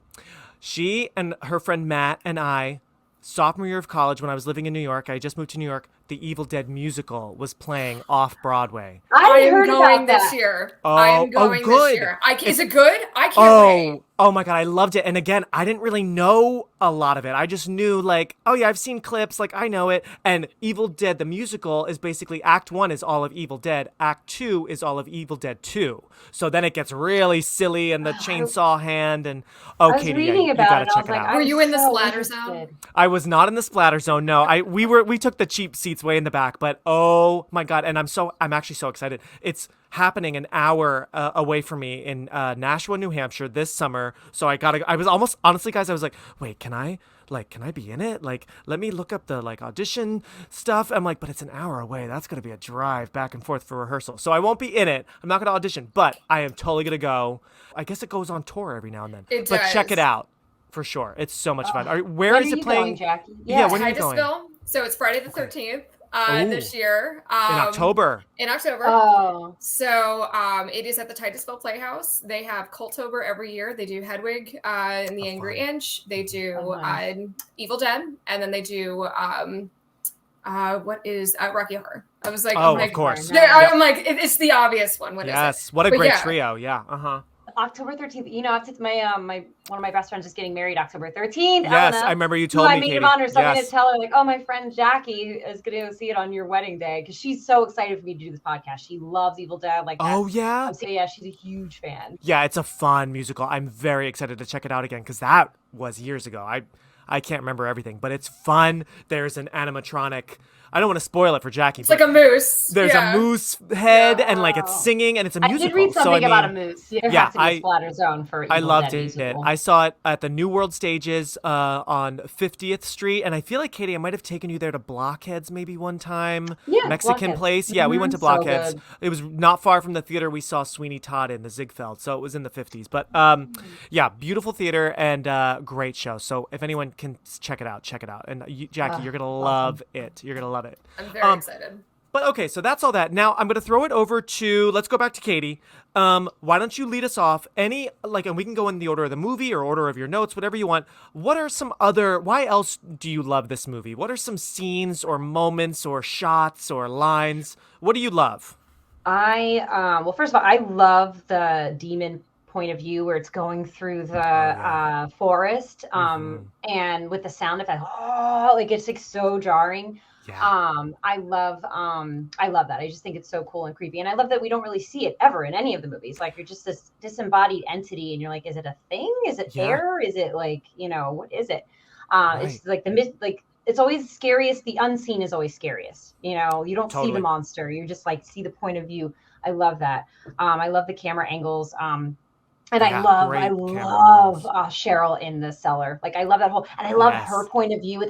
she and her friend Matt and I, sophomore year of college when I was living in New York, I just moved to New York, the Evil Dead musical was playing off-Broadway. I am going this year. I am going this year. Is it good? I can't wait. Oh my God, I loved it. And again, I didn't really know a lot of it. I just knew like, oh yeah, I've seen clips, like I know it. And Evil Dead, the musical, is basically Act 1 is all of Evil Dead. Act 2 is all of Evil Dead 2. So then it gets really silly and the chainsaw hand and Katie, you gotta check it out. Were you in the splatter zone? I was not in the splatter zone, no. We took the cheap seats way in the back, but oh my God. And I'm actually so excited. It's happening an hour away from me in Nashua, New Hampshire this summer. So I was almost, honestly guys, I was like, wait, can I be in it? Like, let me look up the like audition stuff. I'm like, but it's an hour away. That's going to be a drive back and forth for rehearsal. So I won't be in it. I'm not going to audition, but I am totally going to go. I guess it goes on tour every now and then. It but does. Check it out for sure. It's so much fun. Where is it playing? Going, Jackie? Yeah, when are you going? So it's Friday the 13th. This year. In October. Oh. So it is at the Titusville Playhouse. They have Cultober every year. They do Hedwig and the Angry Inch. They do Evil Dead. And then they do Rocky Horror. I was like, of course. I'm like, it's the obvious one. What is it? Yes, what a great trio. Yeah. October 13th. You know, it's my one of my best friends is getting married October 13th. Yes, I remember you told me, Katie. I made it honor, so I'm going to tell her like, oh, my friend Jackie is going to see it on your wedding day because she's so excited for me to do this podcast. She loves Evil Dead. Like, oh yeah, yeah, she's a huge fan. Yeah, it's a fun musical. I'm very excited to check it out again because that was years ago. I can't remember everything, but it's fun. There's an animatronic. I don't want to spoil it for Jackie. It's like a moose. There's a moose head and like it's singing and it's a musical. I did read something about a moose. You have to be splatter zone for Evil I loved Dead it. musical. I saw it at the New World Stages on 50th Street. And I feel like, Katie, I might have taken you there to Blockheads maybe one time. Yeah, Mexican Blockheads. place. Yeah, we went to So Blockheads. good. It was not far from the theater we saw Sweeney Todd in, the Ziegfeld. So it was in the 50s. But yeah, beautiful theater and great show. So if anyone can check it out, check it out. And Jackie, you're going to love it. You're going to love it. I'm very excited. But okay, so that's all that. Now I'm going to throw it over to, let's go back to Katie. Why don't you lead us off? And we can go in the order of the movie or order of your notes, whatever you want. What are some why else do you love this movie? What are some scenes or moments or shots or lines? What do you love? Well, first of all, I love the demon point of view where it's going through the forest and with the sound effect, it's like so jarring. I love that. I just think it's so cool and creepy, and I love that we don't really see it ever in any of the movies. Like, you're just this disembodied entity and you're like, is it a thing? Is it air? Is it like, what is it? It's like it's always scariest. The unseen is always scariest. You don't see the monster, you just like see the point of view. I love that. I love the camera angles. And I love Cheryl in the cellar. Like, I love that whole, and I love her point of view with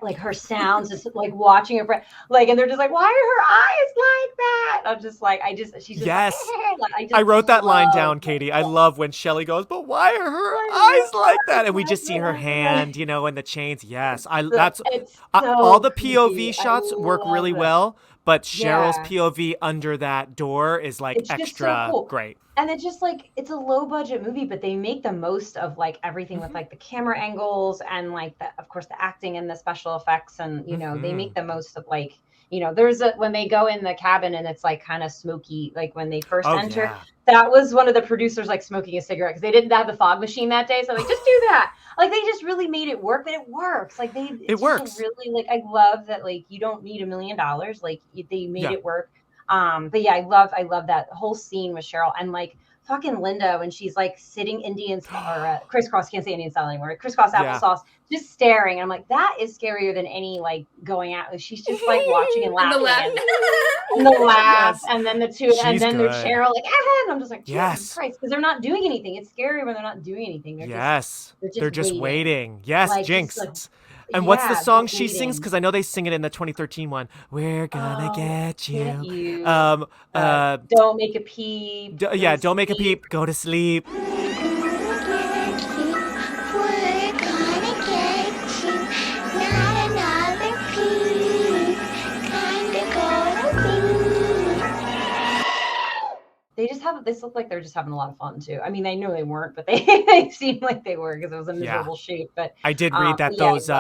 like her sounds, just like watching her friend, like, and they're just like, why are her eyes like that? I'm just like, she's just I wrote that line down, Katie. I love when Shelley goes, but why are her eyes like that? And we just see her hand, and the chains. Yes, all the POV shots work really well. But Cheryl's POV under that door is like extra so cool. Great. And it's just like, it's a low budget movie, but they make the most of like everything with like the camera angles and like of course the acting and the special effects. And, they make the most of like, when they go in the cabin and it's like kind of smoky, like when they first enter, that was one of the producers like smoking a cigarette because they didn't have the fog machine that day. So like, just do that. Like, they just really made it work, but it works. Like, it works. Really, like, I love that. Like, you don't need $1 million. Like, they made it work. But yeah, I love that whole scene with Cheryl, and like fucking Linda, when she's like sitting Indian or crisscross, can't say Indian style anymore, crisscross applesauce, just staring. I'm like, that is scarier than any like going out. She's just like watching and laughing. And the laugh, and then the two, and then there's Cheryl like, and I'm just like, Jesus Christ, because they're not doing anything. It's scary when they're not doing anything. They're just waiting. Yes, like, Jinx. Like, and what's the song she sings? Because I know they sing it in the 2013 one. We're gonna get you. Don't make a peep. Don't make a peep. Go to sleep. This look like they're just having a lot of fun too. I mean, I know they weren't, but they seemed like they were because it was a miserable shoot. But I did read that those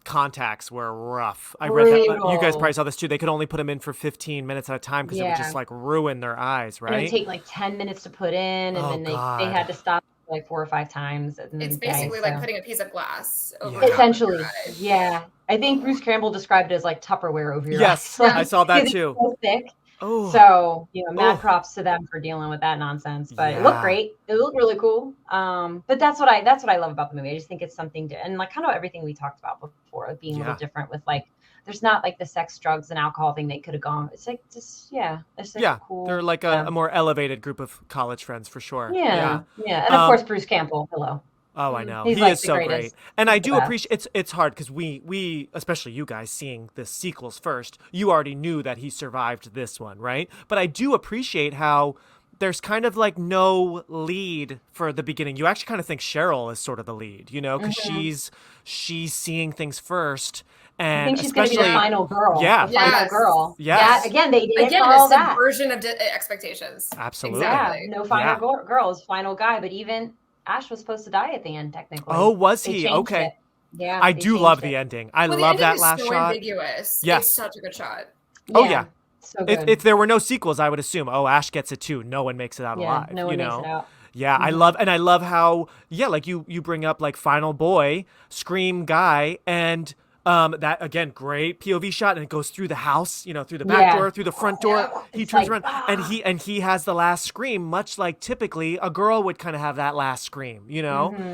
contacts were rough. I read that. You guys probably saw this too. They could only put them in for 15 minutes at a time because it would just like ruin their eyes, right? And it would take like 10 minutes to put in, and then they had to stop like 4 or 5 times. And it's basically like putting a piece of glass over essentially. Yeah, I think Bruce Campbell described it as like Tupperware over your eyes. Yes, I saw that too. So thick. Oh. So, mad props to them for dealing with that nonsense. But it looked great. It looked really cool. But that's what I love about the movie. I just think it's something to, and like kind of everything we talked about before, being a little different with like, there's not like the sex, drugs, and alcohol thing they could have gone. It's like just it's like cool. They're like a more elevated group of college friends for sure. Yeah. And of course Bruce Campbell. Hello. Oh, I know. He's he like is so greatest. Great. And I do appreciate it's hard because we, especially you guys seeing the sequels first, you already knew that he survived this one, right? But I do appreciate how there's kind of like no lead for the beginning. You actually kind of think Cheryl is sort of the lead, because she's seeing things first. And I think she's going to be the final girl. Yeah. The final girl. Yes. Yeah. Again, they did a subversion of expectations. Absolutely. Exactly. Yeah. No final girls, final guy. But even Ash was supposed to die at the end, technically. Oh, was he? Okay. It. Yeah. I do love the ending. I love that last shot. The ending is so ambiguous. Yes. It's such a good shot. Oh, yeah. So good. If there were no sequels, I would assume, Ash gets it too. No one makes it out alive. No one makes it out. Yeah, I love how, like you bring up like final boy, scream guy, and that again, great POV shot, and it goes through the house, through the back door, through the front door. He turns around and he has the last scream, much like typically a girl would kind of have that last scream,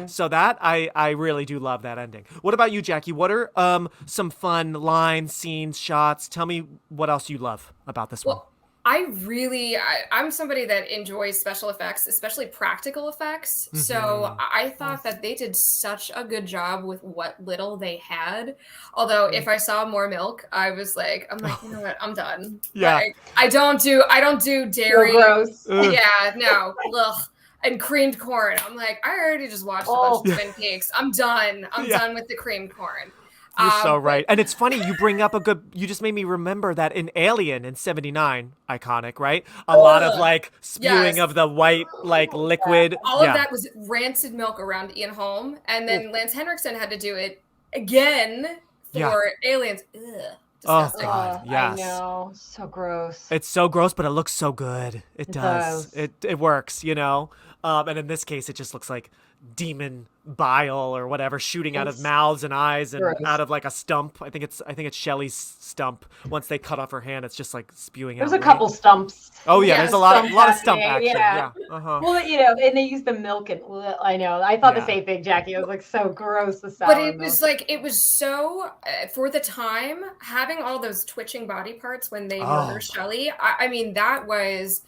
So that I really do love that ending. What about you, Jackie? What are some fun lines, scenes, shots? Tell me what else you love about this one. I'm somebody that enjoys special effects, especially practical effects. Mm-hmm. So I thought that they did such a good job with what little they had. Although if I saw more milk, I'm like, you know what? I'm done. Yeah. Like, I don't do dairy. So gross. Yeah, no. Ugh. And creamed corn. I'm like, I already just watched a bunch of Twin Peaks. I'm done. I'm done with the creamed corn. You're so right. And it's funny, you bring up you just made me remember that in Alien in 79, iconic, right? A lot of like spewing of the white like liquid. All of that was rancid milk around Ian Holm. And then Lance Henriksen had to do it again for Aliens. Ugh. Disgusting. Oh God, yes. I know. So gross. It's so gross, but it looks so good. It does. It works, and in this case, it just looks like demon bile or whatever shooting out of mouths and eyes and out of like a stump. I think it's Shelley's stump. Once they cut off her hand, it's just like spewing out. There's a couple stumps. Oh yeah, there's a lot of stump action. Yeah. Well, and they use the milk and I know. I thought the same thing, Jackie. It was like so gross. The sour but it was so for the time having all those twitching body parts when they murder Shelley. I mean that was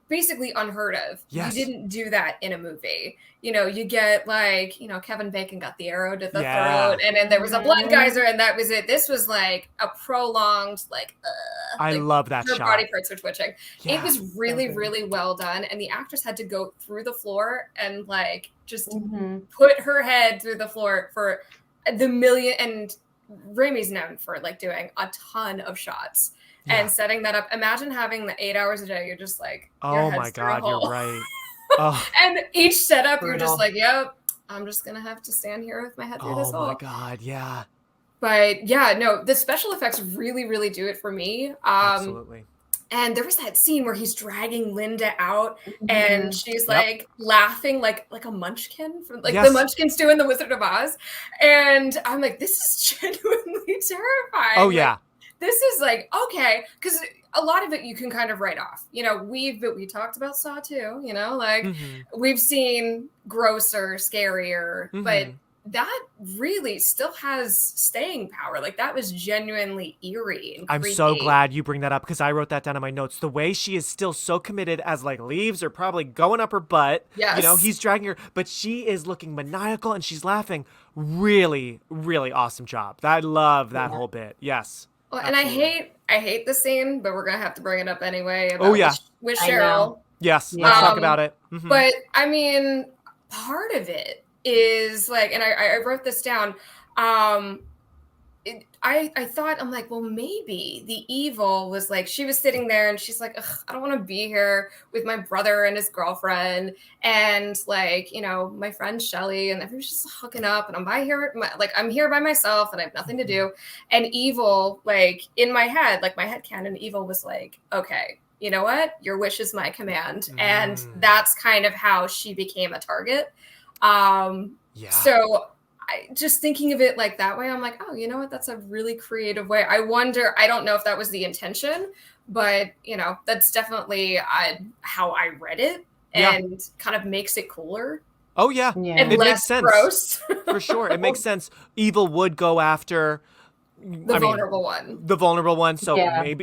basically unheard of. Yes. You didn't do that in a movie. You get like, Kevin Bacon got the arrow to the throat, and then there was a blood geyser, and that was it. This was like a prolonged, I love that her shot. Body parts were twitching. Yeah. It was really, really well done, and the actress had to go through the floor and like just put her head through the floor for the million. And Raimi's known for like doing a ton of shots. And setting that up. Imagine having the 8 hours a day. You're just like, oh my God, you're right. Oh. And each setup, you're just like, yep, I'm just going to have to stand here with my head through this hole. Oh my God, yeah. But yeah, no, the special effects really, really do it for me. Absolutely. And there was that scene where he's dragging Linda out and she's like laughing like a munchkin from like the munchkins do in The Wizard of Oz. And I'm like, this is genuinely terrifying. Oh yeah. This is like, okay, because a lot of it you can kind of write off. We talked about Saw too, like we've seen grosser, scarier, but that really still has staying power. Like that was genuinely eerie and creepy. I'm so glad you bring that up because I wrote that down in my notes. The way she is still so committed as like leaves are probably going up her butt. Yes. He's dragging her, but she is looking maniacal and she's laughing. Really, really awesome job. I love that whole bit. Yes. Well, and I hate the scene, but we're gonna have to bring it up anyway. With Cheryl. Yes, let's talk about it. But I mean, part of it is like, and I wrote this down. I thought, I'm like, well, maybe the evil was like, she was sitting there and she's like, I don't want to be here with my brother and his girlfriend. And like, my friend Shelly, and everyone's just hooking up and I'm here by myself and I have nothing to do. And evil, like in my head, like my headcanon, evil was like, okay, you know what? Your wish is my command. And that's kind of how she became a target. So just thinking of it like that way, I'm like, oh, you know what? That's a really creative way. I don't know if that was the intention, but that's definitely how I read it and kind of makes it cooler. Oh yeah. And it less makes sense. Gross. For sure. It makes sense. Evil would go after the vulnerable one. So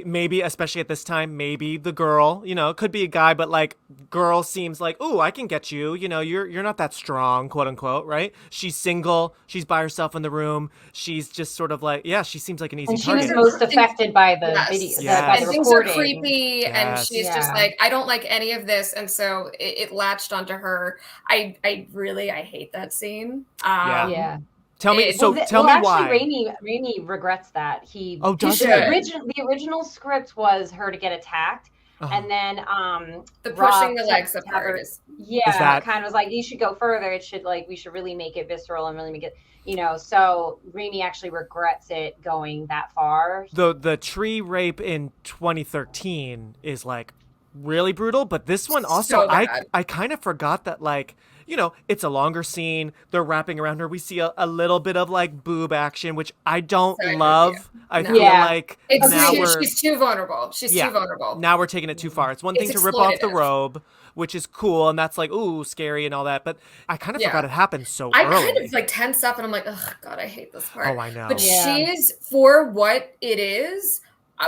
maybe, especially at this time, maybe the girl, it could be a guy, but like girl seems like, oh, I can get you, you're not that strong, quote unquote, right? She's single. She's by herself in the room. She's just sort of like, she seems like an easy target. She was most affected by the video. And things are creepy. And she's just like, I don't like any of this. And so it latched onto her. I hate that scene. Tell me why. Raimi regrets that. The original script was her to get attacked, and then the pushing the legs apart. Kind of was like, you should go further. It should we should really make it visceral and really make it, So Raimi actually regrets it going that far. The tree rape in 2013 is like really brutal, but this one also, I kind of forgot that it's a longer scene. They're wrapping around her. We see a little bit of like boob action, which I don't love. I feel like she's too vulnerable. She's too vulnerable. Now we're taking it too far. It's one thing to rip off the robe, which is cool, and that's like, ooh, scary and all that. But I kind of forgot it happened so early. I kind of like tense up and I'm like, oh God, I hate this part. Oh, I know. But she's, for what it is,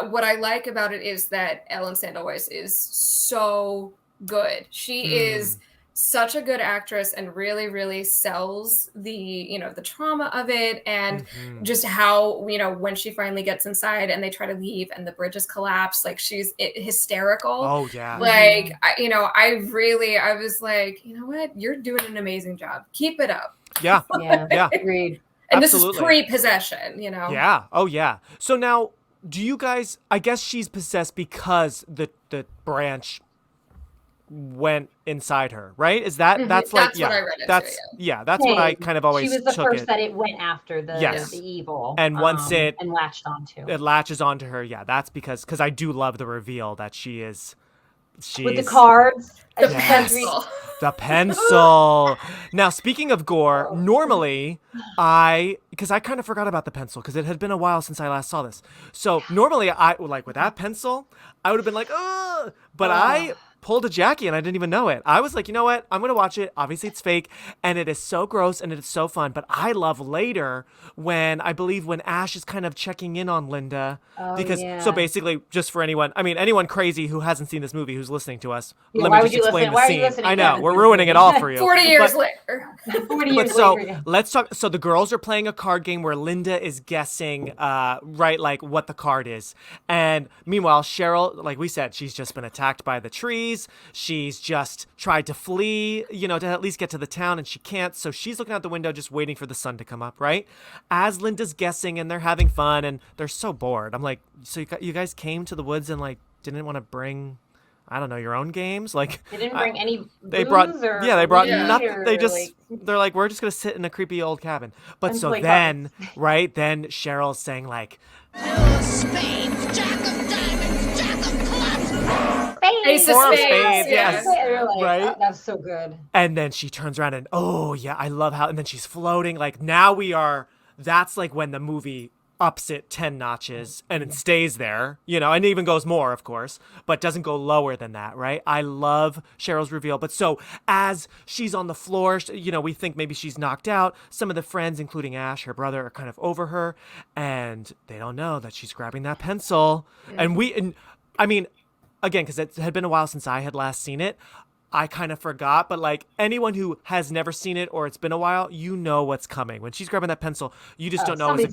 what I like about it is that Ellen Sandelweiss is so good. She is such a good actress and really, really sells the trauma of it and just how, when she finally gets inside and they try to leave and the bridges collapse, like she's hysterical. Oh yeah. Like, I was like, you know what? You're doing an amazing job. Keep it up. Yeah. Yeah. Agreed. And Absolutely. This is pre-possession, Yeah. Oh yeah. So now, do you guys, I guess she's possessed because the branch went inside her, right? Is that that's like what I read into that's that's what I kind of always she was the took first that it went after the evil, and once it latched onto her, that's because I do love the reveal that she's with the cards, the pencil. The pencil. Now, speaking of gore, normally because I kind of forgot about the pencil because it had been a while since I last saw this. So normally I like with that pencil, I would have been like, ugh, but I pulled a Jackie and I didn't even know it. I was like, you know what? I'm going to watch it. Obviously it's fake and it is so gross and it is so fun. But I love later when Ash is kind of checking in on Linda so basically just for anyone crazy who hasn't seen this movie, who's listening to us, let me just explain the scene. I know we're ruining it all for you. 40 years later. 40 years later. Let's talk. So the girls are playing a card game where Linda is guessing, like what the card is. And meanwhile, Cheryl, like we said, she's just been attacked by the trees. She's just tried to flee, to at least get to the town, and she can't. So she's looking out the window, just waiting for the sun to come up, right? As Linda's guessing, and they're having fun, and they're so bored. I'm like, so you guys came to the woods and like didn't want to bring, I don't know, your own games? Like they didn't bring any. They brought nothing. They're like, we're just gonna sit in a creepy old cabin. But so then, right then, Cheryl's saying like, spades, jack of diamonds, jack of clubs. Ace of spades, yes. Right? Oh, that's so good. And then she turns around and I love how, and then she's floating. Like now that's like when the movie ups it 10 notches and it stays there, and even goes more, of course, but doesn't go lower than that, right? I love Cheryl's reveal. But so as she's on the floor, we think maybe she's knocked out. Some of the friends, including Ash, her brother, are kind of over her, and they don't know that she's grabbing that pencil. And I mean, again, because it had been a while since I had last seen it, I kind of forgot, but like anyone who has never seen it or it's been a while, what's coming. When she's grabbing that pencil, you just don't know. Is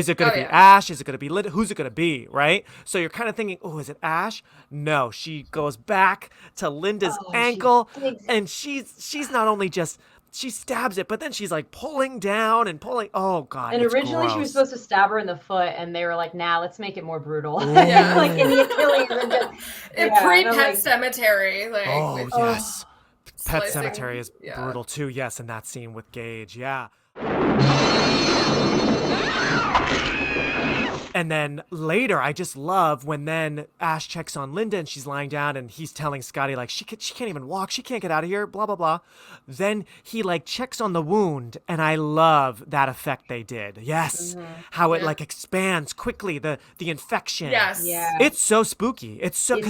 it going to be Ash? Is it going to be Linda? Who's it going to be, right? So you're kind of thinking, oh, is it Ash? No, she goes back to Linda's ankle, and she's not only just... She stabs it, but then she's like pulling down and pulling. Oh, God. And originally gross. She was supposed to stab her in the foot, and they were like, nah, let's make it more brutal. Like in the Achilles. Pre-Pet Cemetery. Yes. Pet Cemetery is brutal too. Yes, in that scene with Gage. Yeah. And then later, I just love when then Ash checks on Linda and she's lying down and he's telling Scotty, like, she can't even walk. She can't get out of here, blah, blah, blah. Then he, like, checks on the wound, and I love that effect they did. Yes. How it, like, expands quickly, the infection. Yes. Yeah. It's so spooky. It's so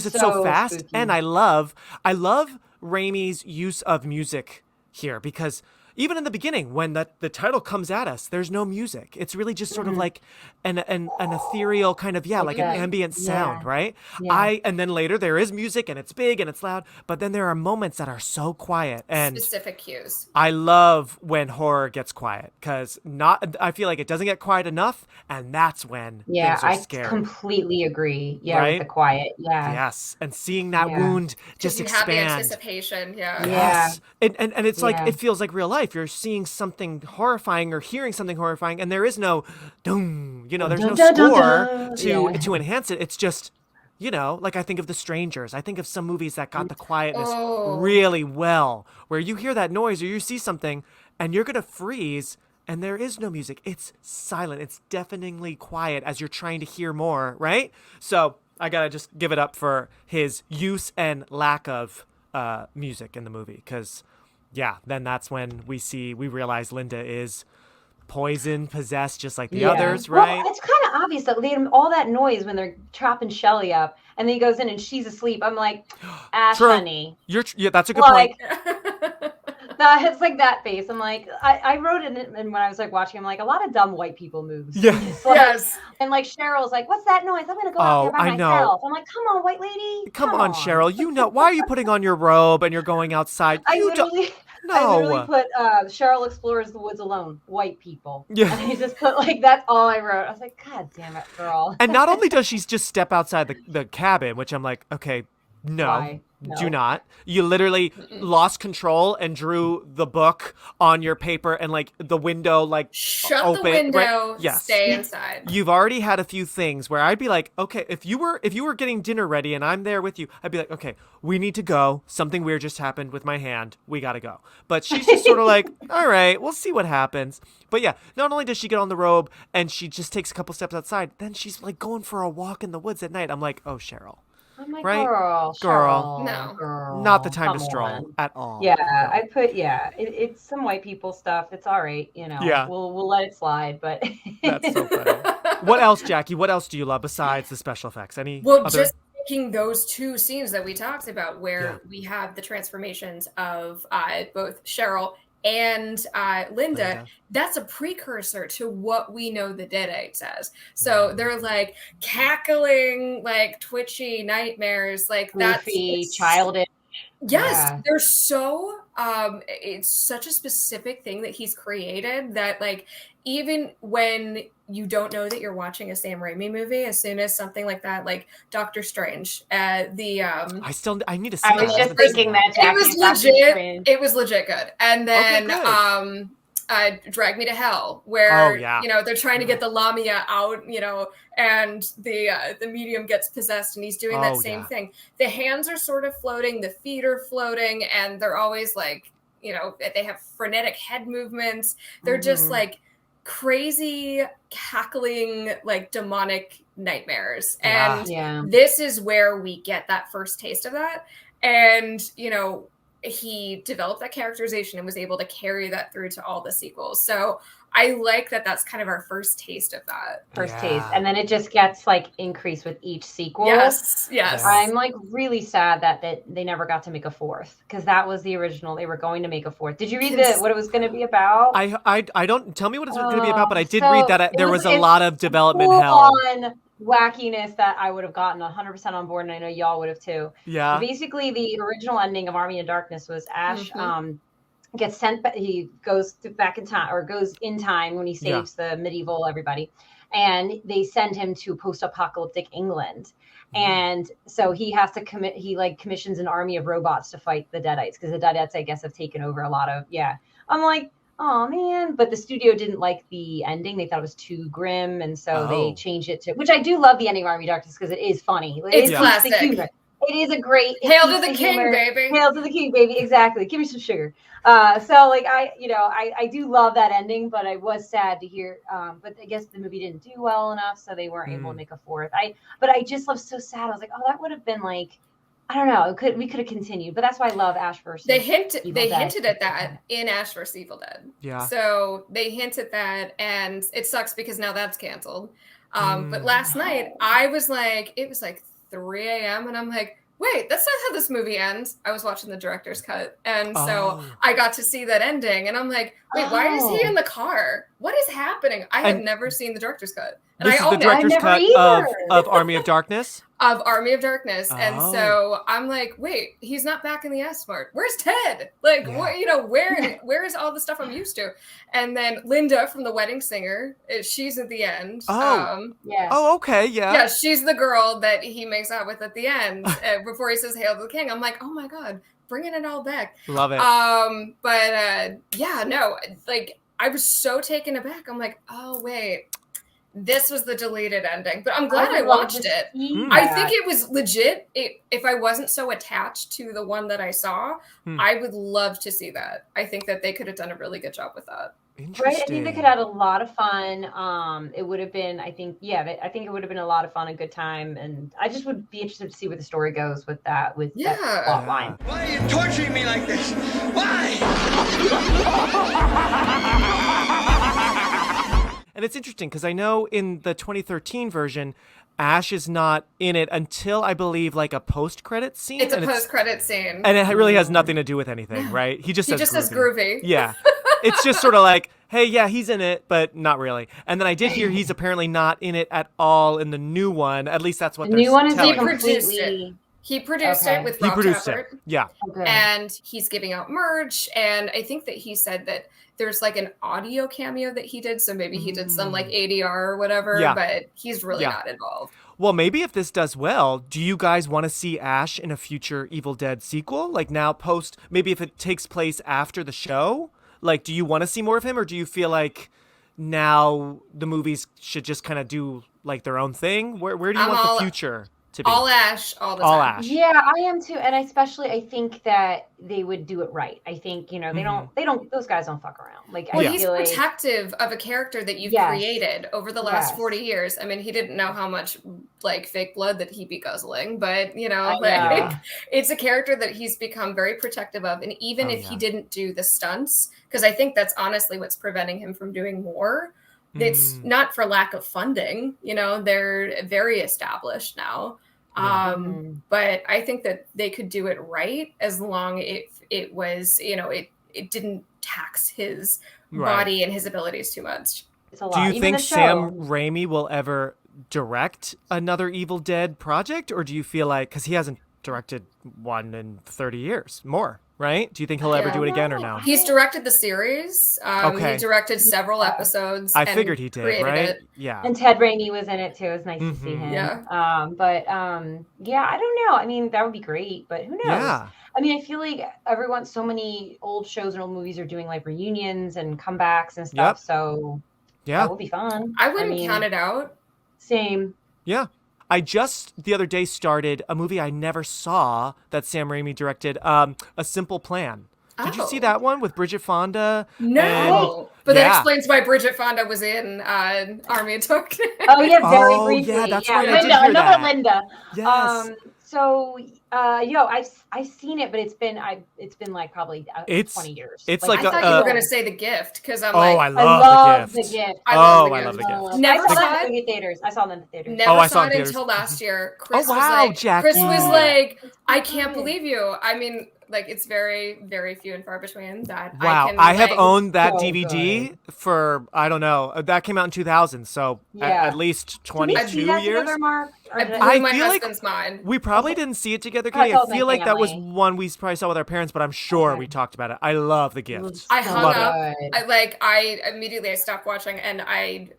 fast. Spooky. And I love Raimi's use of music here, because... Even in the beginning, when the title comes at us, there's no music. It's really just sort of like an ethereal kind of, like an ambient sound, right? Yeah. And then later there is music and it's big and it's loud, but then there are moments that are so quiet. And specific cues. I love when horror gets quiet, because I feel like it doesn't get quiet enough, and that's when things are scary. I completely agree. Yeah, right? With the quiet. Yeah. Yes, and seeing that wound just expand. Happy anticipation. Yeah. Yes. And it's like, it feels like real life. You're seeing something horrifying or hearing something horrifying, and there is no doom, there's no score to enhance it. It's just, like I think of The Strangers. I think of some movies that got the quietness really well, where you hear that noise or you see something and you're going to freeze and there is no music. It's silent. It's deafeningly quiet as you're trying to hear more, right? So I got to just give it up for his use and lack of music in the movie, because... Yeah, then that's when we realize Linda is poison possessed, just like the others, right? Well, it's kind of obvious that all that noise when they're chopping Shelly up, and then he goes in and she's asleep. I'm like, Ash, honey. That's a good point. It's like that face. I'm like, I wrote it in when I was like watching. I'm like, a lot of dumb white people moves. Yeah. Yes. And like Cheryl's like, what's that noise? I'm gonna go out there by myself. I'm like, come on, white lady. Come on, Cheryl. Why are you putting on your robe and you're going outside? I literally put Cheryl explores the woods alone. White people. Yeah. And I just put that's all I wrote. I was like, God damn it, girl. And not only does she just step outside the cabin, which I'm like, okay, no. Why? No. Do not. You literally lost control and drew the book on your paper, and the window shut open, the window. Right? Yes. Stay inside. You've already had a few things where I'd be like, okay, if you were getting dinner ready and I'm there with you, I'd be like, okay, we need to go. Something weird just happened with my hand. We gotta go. But she's just sort of like, all right, we'll see what happens. But yeah, not only does she get on the robe and she just takes a couple steps outside, then she's going for a walk in the woods at night. I'm like, oh, Cheryl. I'm like, right? Girl. No. Girl. Not the time to stroll at all. Yeah, I put, it's some white people stuff. It's all right, Yeah. We'll let it slide, but. That's so funny. What else, Jackie? What else do you love besides the special effects? Just taking those two scenes that we talked about, where we have the transformations of both Cheryl and Linda, that's a precursor to what we know the deadites as. So they're cackling, twitchy nightmares, that's childish. Yes, they're so it's such a specific thing that he's created that even when you don't know that you're watching a Sam Raimi movie, as soon as something like that, like Doctor Strange, I need to see I was just thinking that it was legit good. And then Drag Me to Hell, where they're trying to get the Lamia out, and the medium gets possessed, and he's doing that same thing. The hands are sort of floating, the feet are floating, and they're always they have frenetic head movements. They're just crazy cackling demonic nightmares. And this is where we get that first taste of that. And he developed that characterization and was able to carry that through to all the sequels. So I like that that's kind of our first taste of that. First taste. And then it just gets like increased with each sequel. Yes. I'm like really sad that they never got to make a fourth, because that was the original. They were going to make a fourth. Did you read what it was going to be about? I don't, tell me what it's going to be about, but I did read that there was a lot of development hell. On wackiness that I would have gotten 100% on board, and I know y'all would have too. Yeah. Basically, the original ending of Army of Darkness was Ash gets sent back. He goes back in time, or goes in time when he saves the medieval everybody, and they send him to post-apocalyptic England. And so he has to commissions an army of robots to fight the deadites, because the deadites, I guess, have taken over a lot of I'm like, oh man, but the studio didn't like the ending. They thought it was too grim, and so they changed it to, which I do love the ending of Army of Darkness, because it is funny. It's classic. It is a great Hail to the king, baby. Hail to the king, baby. Exactly. Give me some sugar. So like I do love that ending, but I was sad to hear. But I guess the movie didn't do well enough, so they weren't able to make a fourth. But I just was so sad. I was like, oh, that would have been like, I don't know. We could have continued, but that's why I love Ash versus. They hinted at that in Ash vs. Evil Dead. Yeah. So they hinted that, and it sucks because now that's canceled. But last night I was like, it was like 3 a.m. and I'm like, wait, that's not how this movie ends. I was watching the director's cut, and so I got to see that ending, and I'm like, wait, why is he in the car? What is happening? I have never seen the director's cut. And this is the director's cut of Army of Darkness? Of Army of Darkness. And so I'm like, wait, he's not back in the S-Mart. Where's Ted? Like, where is all the stuff I'm used to? And then Linda from The Wedding Singer, she's at the end. Okay, yeah. Yeah, she's the girl that he makes out with at the end before he says Hail to the King. I'm like, oh my God, bringing it all back. Love it. Like, I was so taken aback. I'm like, oh, wait. This was the deleted ending, but I'm glad I watched it. I think it was legit. If I wasn't so attached to the one that I saw, I would love to see that. I think that they could have done a really good job with that. Right, I think they could have had a lot of fun. It would have been, I think it would have been a lot of fun, a good time, and I just would be interested to see where the story goes with that plot line. Why are you torturing me like this? Why? And it's interesting because I know in the 2013 version, Ash is not in it until I believe like a post-credit scene. It's a post-credit scene. And it really has nothing to do with anything, right? He just says groovy. Yeah. It's just sort of like, hey, yeah, he's in it, but not really. And then I did hear he's apparently not in it at all in the new one. At least that's what they're telling. The new one is completely... He produced it with Rob Tappert. Yeah. Okay. And he's giving out merch. And I think that he said that there's like an audio cameo that he did. So maybe he did some like ADR or whatever, but he's really not involved. Well, maybe if this does well, do you guys want to see Ash in a future Evil Dead sequel? Like now maybe if it takes place after the show, like, do you want to see more of him? Or do you feel like now the movies should just kind of do like their own thing? Where do you want the future to be? All Ash, all the time. All Ash. Yeah, I am too. And I think that they would do it right. I think, they don't, those guys don't fuck around. Like, he's protective of a character that you've created over the last 40 years. I mean, he didn't know how much like fake blood that he'd be guzzling, but it's a character that he's become very protective of. And even if he didn't do the stunts, because I think that's honestly what's preventing him from doing more. It's not for lack of funding, they're very established now. But I think that they could do it right as long as it was, it didn't tax his body and his abilities too much. It's a lot. Do you think Sam Raimi will ever direct another Evil Dead project? Or do you feel like, because he hasn't directed one in 30 years, more, right? Do you think he'll ever do it again or no? He's directed the series. He directed several episodes. I figured he did, right? It. Yeah. And Ted Raimi was in it too. It was nice to see him. Yeah. I don't know. I mean, that would be great, but who knows? Yeah. I mean, I feel like so many old shows and old movies are doing like reunions and comebacks and stuff. So that would be fun. I wouldn't count it out. Same. Yeah. I just the other day started a movie I never saw that Sam Raimi directed, A Simple Plan. Did you see that one with Bridget Fonda? No, but that explains why Bridget Fonda was in Army of Darkness. Oh yeah, very briefly. Yeah, that's right. I did hear another that. Linda. Yes. So, I've seen it, but it's been like probably 20 years. It's I thought you were gonna say The Gift because I'm I like, love The Gift. I love The Gift. Never I saw saw it it in theaters. I saw them in the theaters. Never saw it until last year. Chris was like, Jackie. Chris was like, I can't believe you. I mean, like, it's very, very few and far between that I have owned that DVD for, I don't know, that came out in 2000, so at least 22 years. I my husband's mind. We probably didn't see it together, Katie. I feel like that was one we probably saw with our parents, but I'm sure we talked about it. I love The Gift. I hung up. I immediately stopped watching, and I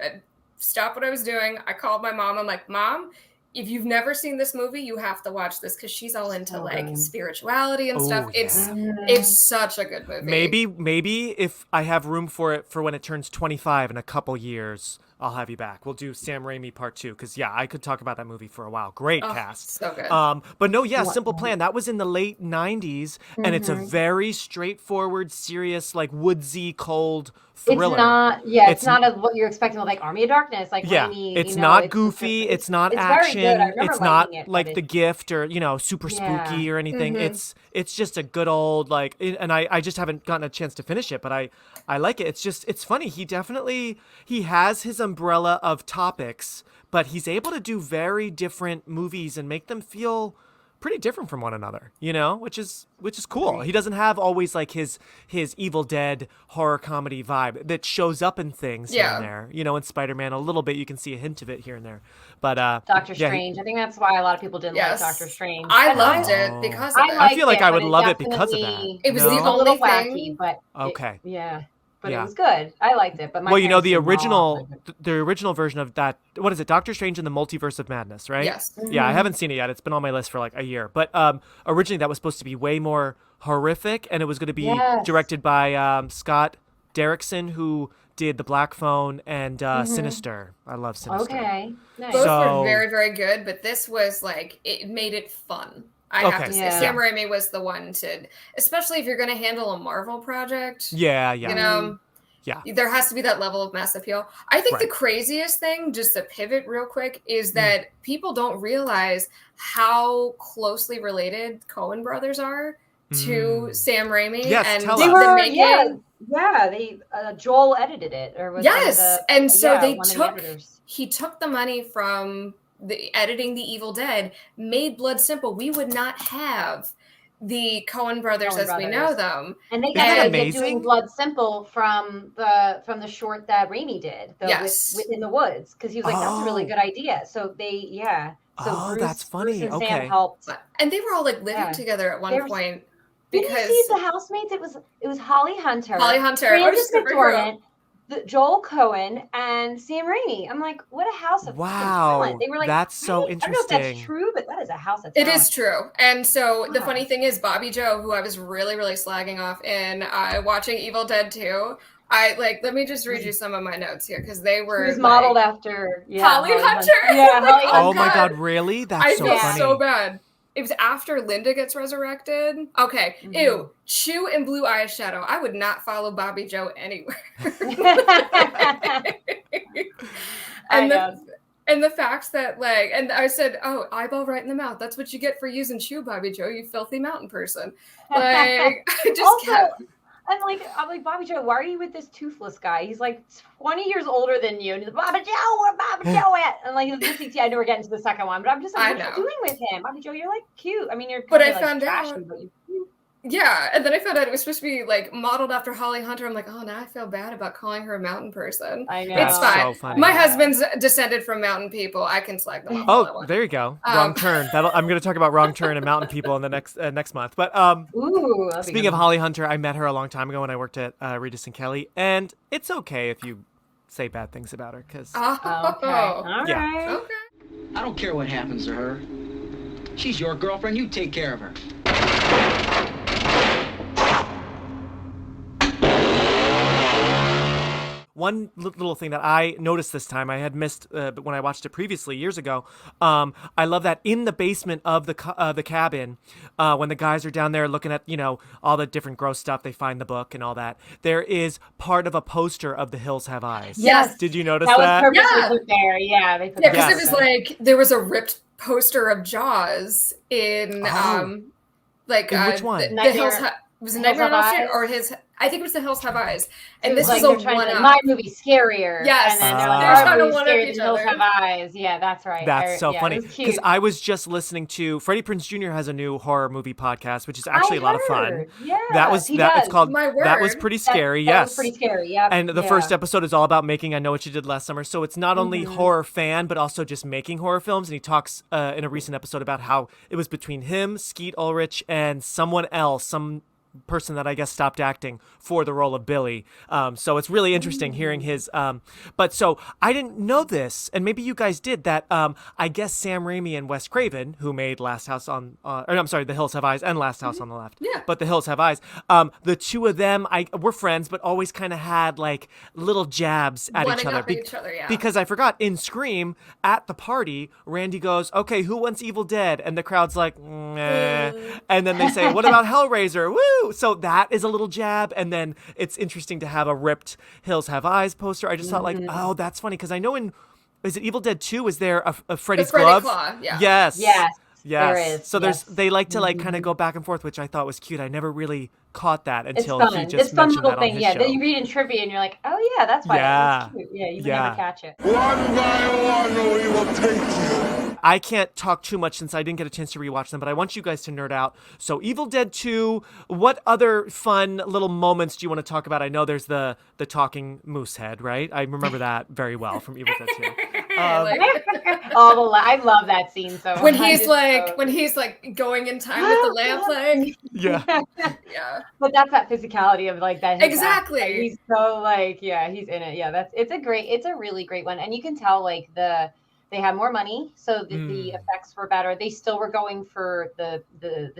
stopped what I was doing. I called my mom. I'm like, Mom, if you've never seen this movie, you have to watch this because she's all into like spirituality and stuff. It's such a good movie. Maybe if I have room for it for when it turns 25 in a couple years, I'll have you back. We'll do Sam Raimi Part 2 because I could talk about that movie for a while. Great cast. So good. But no, Simple Plan. That was in the late 90s, and it's a very straightforward, serious, like woodsy, cold thriller. It's not what you're expecting with like Army of Darkness, like Raimi, it's not goofy, it's not action, it's not like The Gift or super spooky or anything. It's just a good old and I just haven't gotten a chance to finish it, but I like it. It's funny. He has his umbrella of topics, but he's able to do very different movies and make them feel pretty different from one another, which is cool. He doesn't have always like his Evil Dead horror comedy vibe that shows up in things here and there. In Spider-Man a little bit you can see a hint of it here and there. But Doctor Strange, I think that's why a lot of people didn't like Doctor Strange. I loved it because of that. I feel like I would love it because of that. It was the only thing, but okay. But it was good. I liked it. But the original version of that. What is it? Doctor Strange in the Multiverse of Madness, right? Yes. Yeah, I haven't seen it yet. It's been on my list for like a year. But originally that was supposed to be way more horrific, and it was going to be directed by Scott Derrickson, who did The Black Phone and Sinister. I love Sinister. Okay. Nice. Both were very, very good, but this was like it made it fun. I have to say, Sam Raimi was the one to, especially if you're going to handle a Marvel project. Yeah. There has to be that level of mass appeal. I think the craziest thing, just to pivot real quick, is that people don't realize how closely related Coen brothers are to Sam Raimi. Yes, and tell they us. were making. They Joel edited it, or was and so he took the money from the editing The Evil Dead, made Blood Simple. We would not have the Coen brothers as we know them. And they got doing Blood Simple from the short that Raimi did, Within the Woods, because he was like, that's a really good idea. So they, So Bruce, that's funny. Bruce and Sam helped. And they were all like living together at one point. Did you see the housemates? It was Holly Hunter. Frances McDormand, Joel Coen, and Sam Raimi. I'm like, what a house of talent. They were like, that's so interesting. I don't know if that's true, but that is a house of talent. It is true. And so the funny thing is, Bobby Joe, who I was really, really slagging off in watching Evil Dead 2, let me just read you some of my notes here, because they were. He was modeled after Holly Hunter. Yeah, Holly Hunter. Oh my God, really? That's so funny. I feel so bad. It was after Linda gets resurrected. Okay. Ew. Chew and blue eyeshadow. I would not follow Bobby Joe anywhere. And the fact that and I said, oh, eyeball right in the mouth. That's what you get for using chew, Bobby Joe, you filthy mountain person. I just also, kept. I'm like, Bobby Joe, why are you with this toothless guy? He's like 20 years older than you. And he's like, Bobby Joe, where Bobby Joe at? And like, I know we're getting to the second one, but I'm just like, what are you doing with him? Bobby Joe, you're like cute. I mean, you're kind of like trashy, but you're cute. Yeah, and then I found out it was supposed to be like modeled after Holly Hunter. I'm like, oh, now I feel bad about calling her a mountain person. I know. It's fine. So funny. My husband's descended from mountain people. I can slag them off. Oh, there you go. Wrong Turn. I'm going to talk about Wrong Turn and mountain people in the next month. But speaking of Holly Hunter, I met her a long time ago when I worked at Regis and Kelly, and it's okay if you say bad things about her, because All right. Okay. I don't care what happens to her. She's your girlfriend. You take care of her. One little thing that I noticed this time, I had missed when I watched it previously years ago. I love that in the basement of the cabin, when the guys are down there looking at all the different gross stuff, they find the book and all that. There is part of a poster of The Hills Have Eyes. Yes. Did you notice that? That was purposely put there. Yeah, they put because it was like there was a ripped poster of Jaws in like in which one? The Hills was it Nightmare on Elm Street or his? I think it was The Hills Have Eyes, and this was a one-up. My movie's scarier. Yes, and then they're trying to one-up each Hills other. Have Eyes. Yeah, that's right. That's so funny because I was just listening to Freddie Prinze Jr. has a new horror movie podcast, which is actually a lot of fun. Yeah, it's called That Was Pretty Scary. That was pretty scary. Yeah, and the first episode is all about making I Know What You Did Last Summer. So it's not only horror fan, but also just making horror films. And he talks in a recent episode about how it was between him, Skeet Ulrich, and someone else, some person that I guess stopped acting for the role of Billy. So it's really interesting hearing his but so I didn't know this, and maybe you guys did, that I guess Sam Raimi and Wes Craven, who made Last House on The Hills Have Eyes and Last House on the Left. Yeah. But The Hills Have Eyes. The two of them were friends, but always kind of had like little jabs at each other. Because I forgot, in Scream, at the party, Randy goes, "Okay, who wants Evil Dead?" And the crowd's like, "Nah." And then they say, "What about Hellraiser?" Woo! So that is a little jab, and then it's interesting to have a ripped Hills Have Eyes poster. I just thought like, oh, that's funny, because I know is it Evil Dead 2? Is there a Freddy's glove? Claw, yeah. Yes. There is. So they like to like kind of go back and forth, which I thought was cute. I never really caught that until he just it's fun mentioned little that thing. on his show. That you read in trivia and you're like, oh yeah, that's why. Yeah. It's cute. Yeah, you never catch it. One by one, we will take you. I can't talk too much since I didn't get a chance to rewatch them, but I want you guys to nerd out. So Evil Dead 2, what other fun little moments do you want to talk about? I know there's the talking moose head, right? I remember that very well from Evil Dead 2. I love that scene so when he's like going in time with the lamp, like yeah. But that's that physicality of like that. Exactly. Like, he's so like he's in it. Yeah, it's a really great one, and you can tell like they had more money, so the effects were better. They still were going for the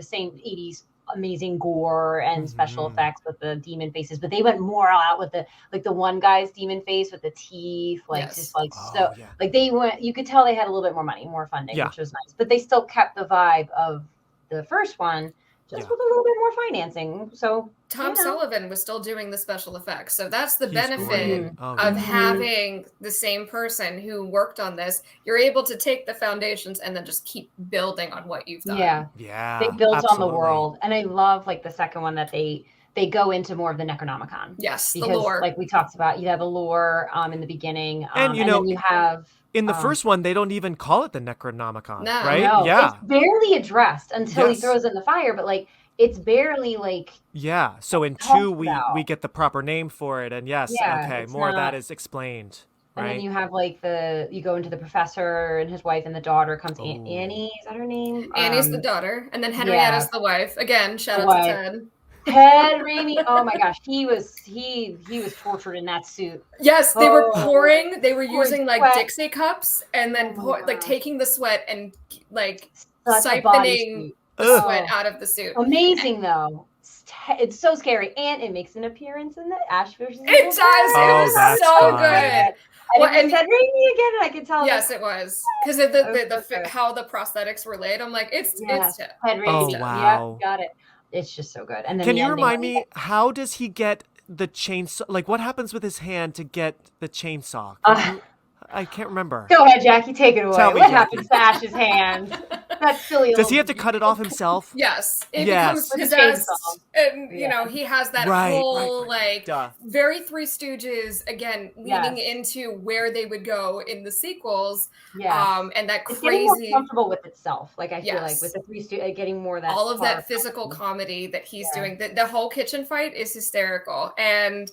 same 80s amazing gore and special effects with the demon faces, but they went more out with the one guy's demon face with the teeth, they went. You could tell they had a little bit more money, more funding, which was nice. But they still kept the vibe of the first one, just with a little bit more financing. So Tom Sullivan was still doing the special effects. So that's the benefit of having the same person who worked on this. You're able to take the foundations and then just keep building on what you've done. Yeah. They built on the world. And I love like the second one that they go into more of the Necronomicon. Yes, because, the lore. Like we talked about, you have the lore in the beginning. And then you have... In the first one, they don't even call it the Necronomicon, right? No, yeah. It's barely addressed until he throws it in the fire, but like it's barely like... Yeah, so in 2, we get the proper name for it, and more of that is explained. Right? And then you have like you go into the professor and his wife, and the daughter comes. Annie, is that her name? Annie's the daughter, and then Henrietta's the wife. Again, shout out to Ted. Ted Raimi, oh my gosh, he was tortured in that suit. Yes, they were pouring. They were using like sweat. Dixie cups, and then taking the sweat and like siphoning the sweat out of the suit. Amazing though. It's so scary, and it makes an appearance in the Ash vs. It does. It was so good. And Ted Raimi again, and I could tell. Yes, it was because the how the prosthetics were laid. I'm like, it's Ted Raimi. Oh wow, got it. It's just so good. And then can you remind me, how does he get the chainsaw? Like, what happens with his hand to get the chainsaw? I can't remember. Go ahead, Jackie. Take it away. Tell me, what Jackie. happens to Ash's hand? That's silly. Does he have to cut it off himself? Yes. It becomes possessed. And, he has that whole, very Three Stooges, again, leading into where they would go in the sequels. Yes. And that it's crazy... getting more comfortable with itself. Like, I feel like with the Three Stooges, getting more of that... All of that physical comedy that he's doing. The whole kitchen fight is hysterical. And,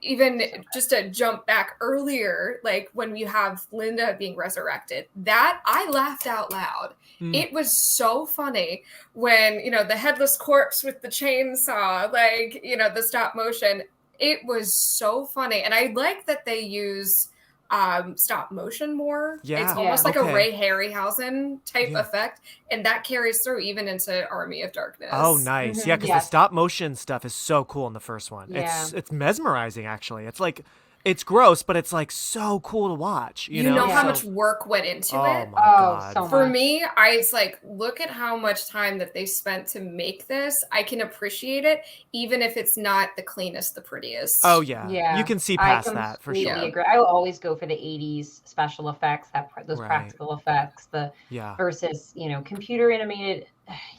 even just to jump back earlier, like when you have Linda being resurrected, that I laughed out loud. It was so funny when, the headless corpse with the chainsaw, the stop motion. It was so funny. And I like that they use stop motion more. It's almost like a Ray Harryhausen type effect, and that carries through even into Army of Darkness. Oh, nice. Yeah, because the stop motion stuff is so cool in the first one. It's mesmerizing, actually. It's like It's gross, but it's like so cool to watch. You know how much work went into it. Oh my God. So For much. me, it's like, look at how much time that they spent to make this. I can appreciate it, even if it's not the cleanest, the prettiest. Oh yeah. You can see past that for sure. Agree. I will always go for the 80s special effects, those practical effects, versus, computer animated.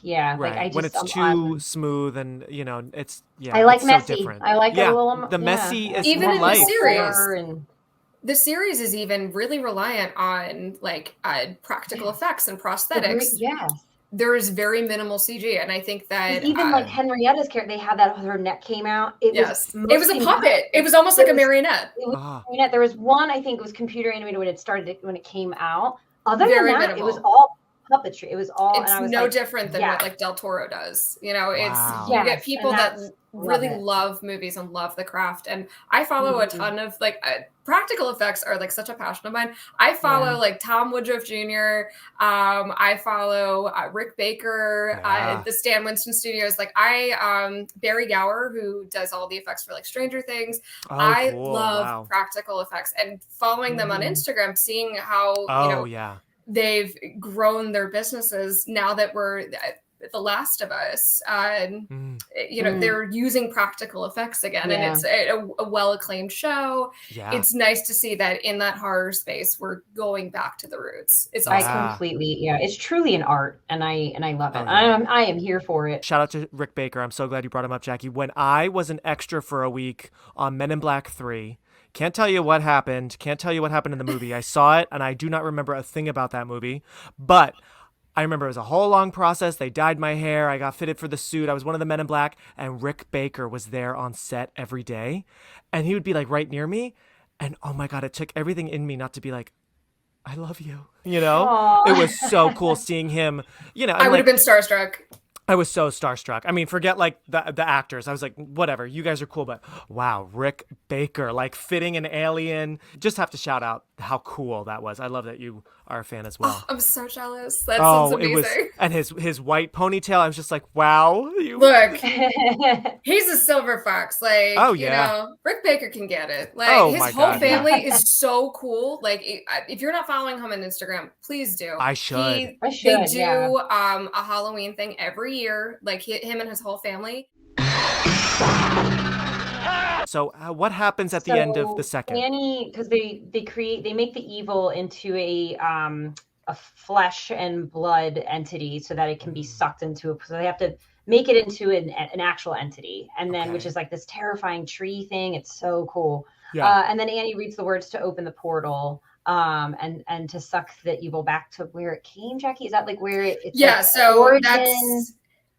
Yeah, right. Like I just when it's too smooth and it's I like it's messy. So different. I like a little the messy is even more in life. the series. The series is even really reliant on like practical effects and prosthetics. Yes. There is very minimal CG, and I think that even like Henrietta's character, they had that her neck came out. It was a puppet. It was almost like a marionette. It was a marionette. There was one, I think it was computer animated when it came out. Other than that, minimal. It was all puppetry. It was all. It's and I was no different than what like Del Toro does. You get people that really love movies and love the craft, and I follow a ton of like practical effects are like such a passion of mine. I follow like Tom Woodruff Jr. I follow Rick Baker, the Stan Winston Studios. Like Barry Gower, who does all the effects for like Stranger Things. I love practical effects, and following them on Instagram, seeing how they've grown their businesses now that we're The Last of Us. They're using practical effects again, and it's a well-acclaimed show. Yeah. It's nice to see that in that horror space, we're going back to the roots. It's awesome. I completely, it's truly an art, and I love it. I am here for it. Shout out to Rick Baker. I'm so glad you brought him up, Jackie. When I was an extra for a week on Men in Black 3, can't tell you what happened. Can't tell you what happened in the movie. I saw it, and I do not remember a thing about that movie. But I remember it was a whole long process. They dyed my hair. I got fitted for the suit. I was one of the Men in Black, and Rick Baker was there on set every day. And he would be like right near me. And oh my God, it took everything in me not to be like, I love you. Aww. It was so cool seeing him. I would have been starstruck. I was so starstruck. I mean, forget like the actors. I was like, whatever, you guys are cool, but wow, Rick Baker, like fitting an alien. Just have to shout out how cool that was. I love that you are a fan as well. Oh, I'm so jealous. That sounds amazing. And his white ponytail, I was just like, wow. Look, he's a silver fox. Like, Rick Baker can get it. Like his whole family is so cool. Like if you're not following him on Instagram, please do. I should. They do a Halloween thing every year, like him and his whole family. So what happens at the end of the second? Annie, because they make the evil into a flesh and blood entity so that it can be sucked into it. So they have to make it into an actual entity, and then which is like this terrifying tree thing. It's so cool. Yeah. And then Annie reads the words to open the portal. And to suck the evil back to where it came, Jackie? Is that like where it's so origin?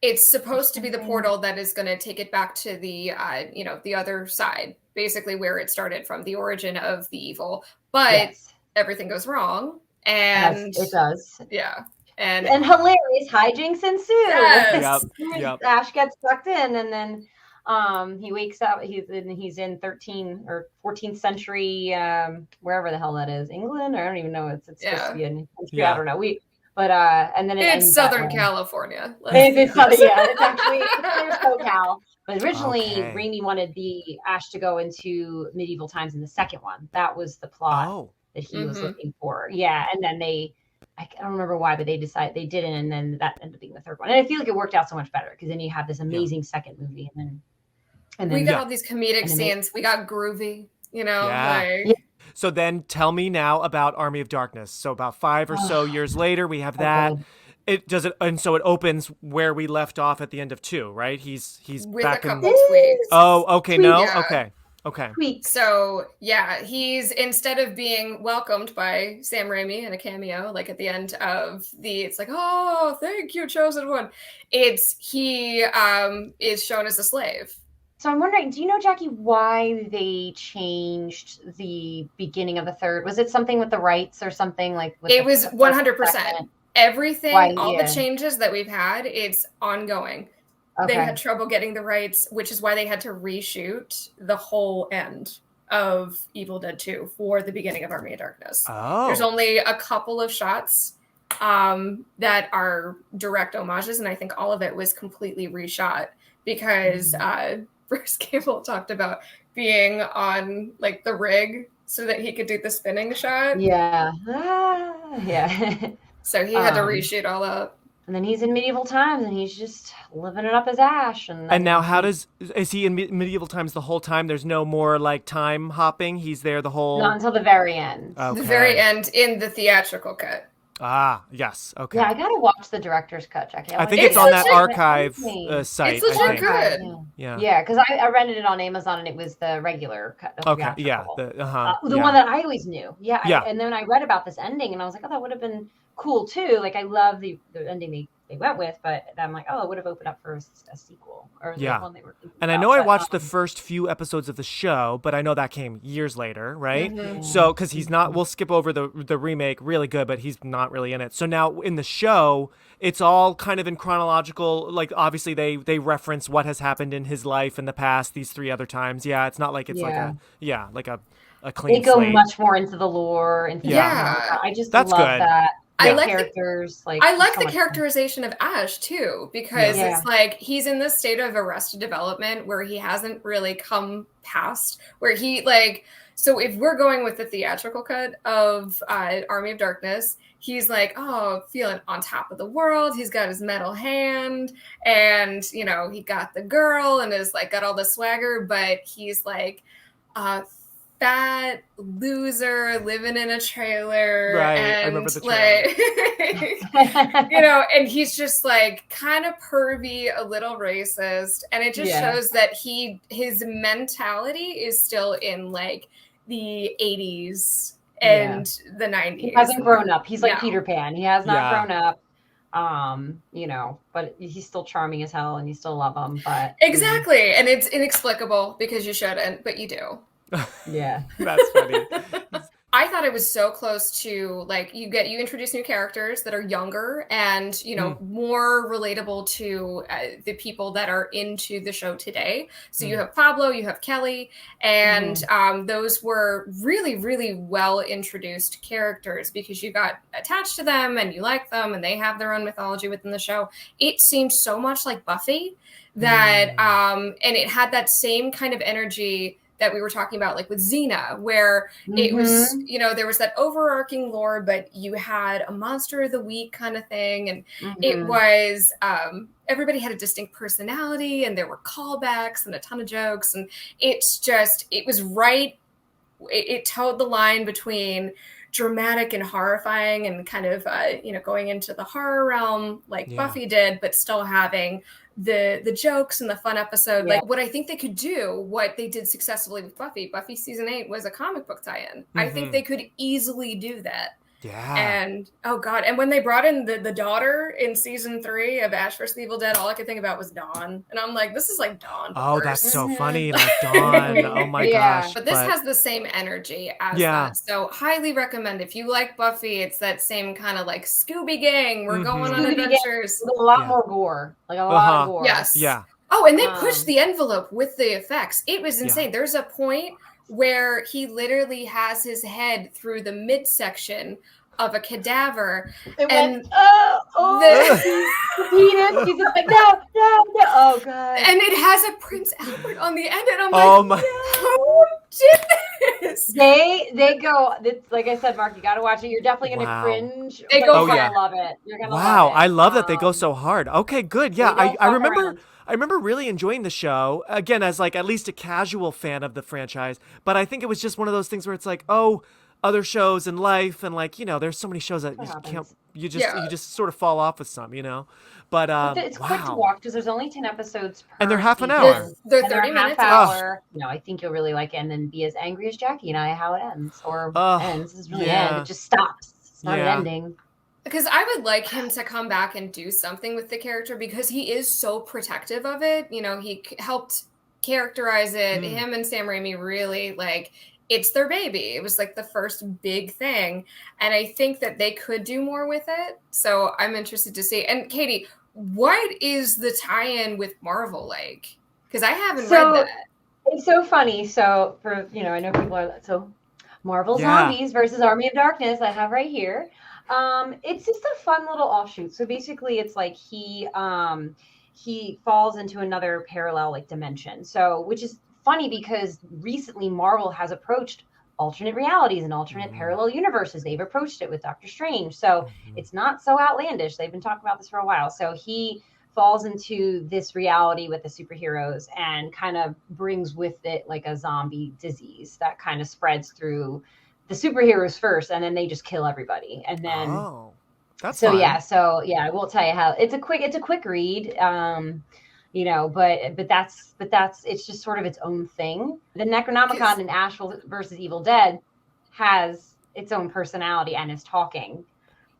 It's supposed to be the portal that is going to take it back to the the other side, basically where it started from, the origin of the evil. But everything goes wrong, and it does. Yeah. And hilarious hijinks ensue. Yes. Yep. Ash gets sucked in, and then he wakes up. He's in 13th or 14th century, wherever the hell that is, England. I don't even know. It's supposed to be in country. I don't know. And then it's Southern California. It's actually SoCal. But originally, Raimi wanted the Ash to go into medieval times in the second one. That was the plot that he was looking for. Yeah, and then I don't remember why, but they decided they didn't, and then that ended up being the third one. And I feel like it worked out so much better because then you have this amazing second movie, and then we got all these comedic scenes. We got groovy, So then tell me now about Army of Darkness. So about 5 or so years later, we have that. And so it opens where we left off at the end of 2, right? He's with back a couple tweaks. Oh, okay, no? Yeah. Okay. Tweaks. So he's, instead of being welcomed by Sam Raimi in a cameo, like at the end of it's like, oh, thank you, chosen one. He is shown as a slave. So I'm wondering, do you know, Jackie, why they changed the beginning of the third? Was it something with the rights or something like? It was 100%. Everything, all the changes that we've had, it's ongoing. Okay. They had trouble getting the rights, which is why they had to reshoot the whole end of Evil Dead 2 for the beginning of Army of Darkness. Oh. There's only a couple of shots that are direct homages, and I think all of it was completely reshot because Bruce Campbell talked about being on like the rig so that he could do the spinning shot. Yeah. Yeah. So he had to reshoot all up. And then he's in medieval times, and he's just living it up as Ash. And now, is he in medieval times the whole time? There's no more like time hopping. He's there the whole. Not until the very end. Okay. The very end in the theatriral cut. Ah, yes. Okay. Yeah, I gotta watch the director's cut, Jackie. I think it's on that archive site. It's legit good. Yeah, because I rented it on Amazon, and it was the regular cut. Okay. Yeah. The one that I always knew. Yeah. Yeah. And then I read about this ending, and I was like, oh, that would have been cool too. Like, I love the ending they went with, but I'm like, oh, it would have opened up for a sequel or the one they were thinking and about. I know I watched the first few episodes of the show, but I know that came years later, right? Mm-hmm. So because he's not, we'll skip over the remake, really good, but he's not really in it. So now in the show, it's all kind of in chronological. Like obviously they reference what has happened in his life in the past these 3 other times. Yeah, it's not like it's like a clean They go slate. much more into the lore. I just That's love good. that. I like characters. I like the characterization of Ash too, because it's like he's in this state of arrested development where he hasn't really come past where he like. So if we're going with the theatrical cut of Army of Darkness, he's like, oh, feeling on top of the world. He's got his metal hand, and he got the girl, and is like got all the swagger, but he's like, fat loser living in a trailer, right? And I remember the trailer. Like, and he's just like kind of pervy, a little racist, and it just shows that his mentality is still in like the 80s and the 90s. He hasn't grown up. He's like Peter Pan. He has not grown up. But he's still charming as hell, and you still love him. But exactly, and it's inexplicable because you shouldn't, but you do. Yeah, that's funny. I thought it was so close to like you introduce new characters that are younger and more relatable to the people that are into the show today. So you have Pablo, you have Kelly, and those were really, really well introduced characters because you got attached to them and you like them and they have their own mythology within the show. It seemed so much like Buffy that and it had that same kind of energy that we were talking about, like with Xena, where it was, there was that overarching lore, but you had a monster of the week kind of thing. And it was, everybody had a distinct personality and there were callbacks and a ton of jokes. And it's just, it was right. It towed the line between dramatic and horrifying and kind of, going into the horror realm like Buffy did, but still having the jokes and the fun episode. Like what I think they could do, what they did successfully with Buffy season 8 was a comic book tie-in. I think they could easily do that. Yeah. And oh god, and when they brought in the daughter in season 3 of Ash vs. the Evil Dead, all I could think about was Dawn. And I'm like, this is like Dawn. Oh, that's so funny. Like Dawn. Oh my gosh. But this has the same energy as that. So highly recommend. If you like Buffy, it's that same kind of like Scooby Gang. We're going on adventures. With a lot more gore. Like a lot of gore. Yes. Yeah. Oh, and they pushed the envelope with the effects. It was insane. There's a point where he literally has his head through the midsection of a cadaver. He's just like, no. Oh, God. And it has a Prince Albert on the end. And I'm like, who did this? They go, like I said, Mark, you got to watch it. You're definitely going to cringe. They go You're going to love it. You're going to wow, love it. I love that they go so hard. Okay, good. Yeah, I remember really enjoying the show, again, as like at least a casual fan of the franchise, but I think it was just one of those things where it's like, oh, other shows in life, and like, there's so many shows that you just sort of fall off with some, but it's quick to watch because there's only 10 episodes per and they're half an hour. They're 30 minutes. Hour. I think you'll really like it, and then be as angry as Jackie and I how it ends, or ends is really end. It just stops. It's not an ending. Because I would like him to come back and do something with the character because he is so protective of it. He helped characterize it. Him and Sam Raimi really like, it's their baby. It was like the first big thing. And I think that they could do more with it. So I'm interested to see. And Katie, what is the tie-in with Marvel like? Because I haven't read that. It's so funny. So for, I know people are, so Marvel Zombies versus Army of Darkness I have right here. It's just a fun little offshoot. So basically it's like he falls into another parallel like dimension. So, which is funny because recently Marvel has approached alternate realities and alternate parallel universes. They've approached it with Doctor Strange. So it's not so outlandish. They've been talking about this for a while. So he falls into this reality with the superheroes and kind of brings with it like a zombie disease that kind of spreads through the superheroes first, and then they just kill everybody. And then that's so fun. yeah, I won't tell you how. It's a quick read. You know, but that's it's just sort of its own thing. The Necronomicon in Ash versus Evil Dead has its own personality and is talking.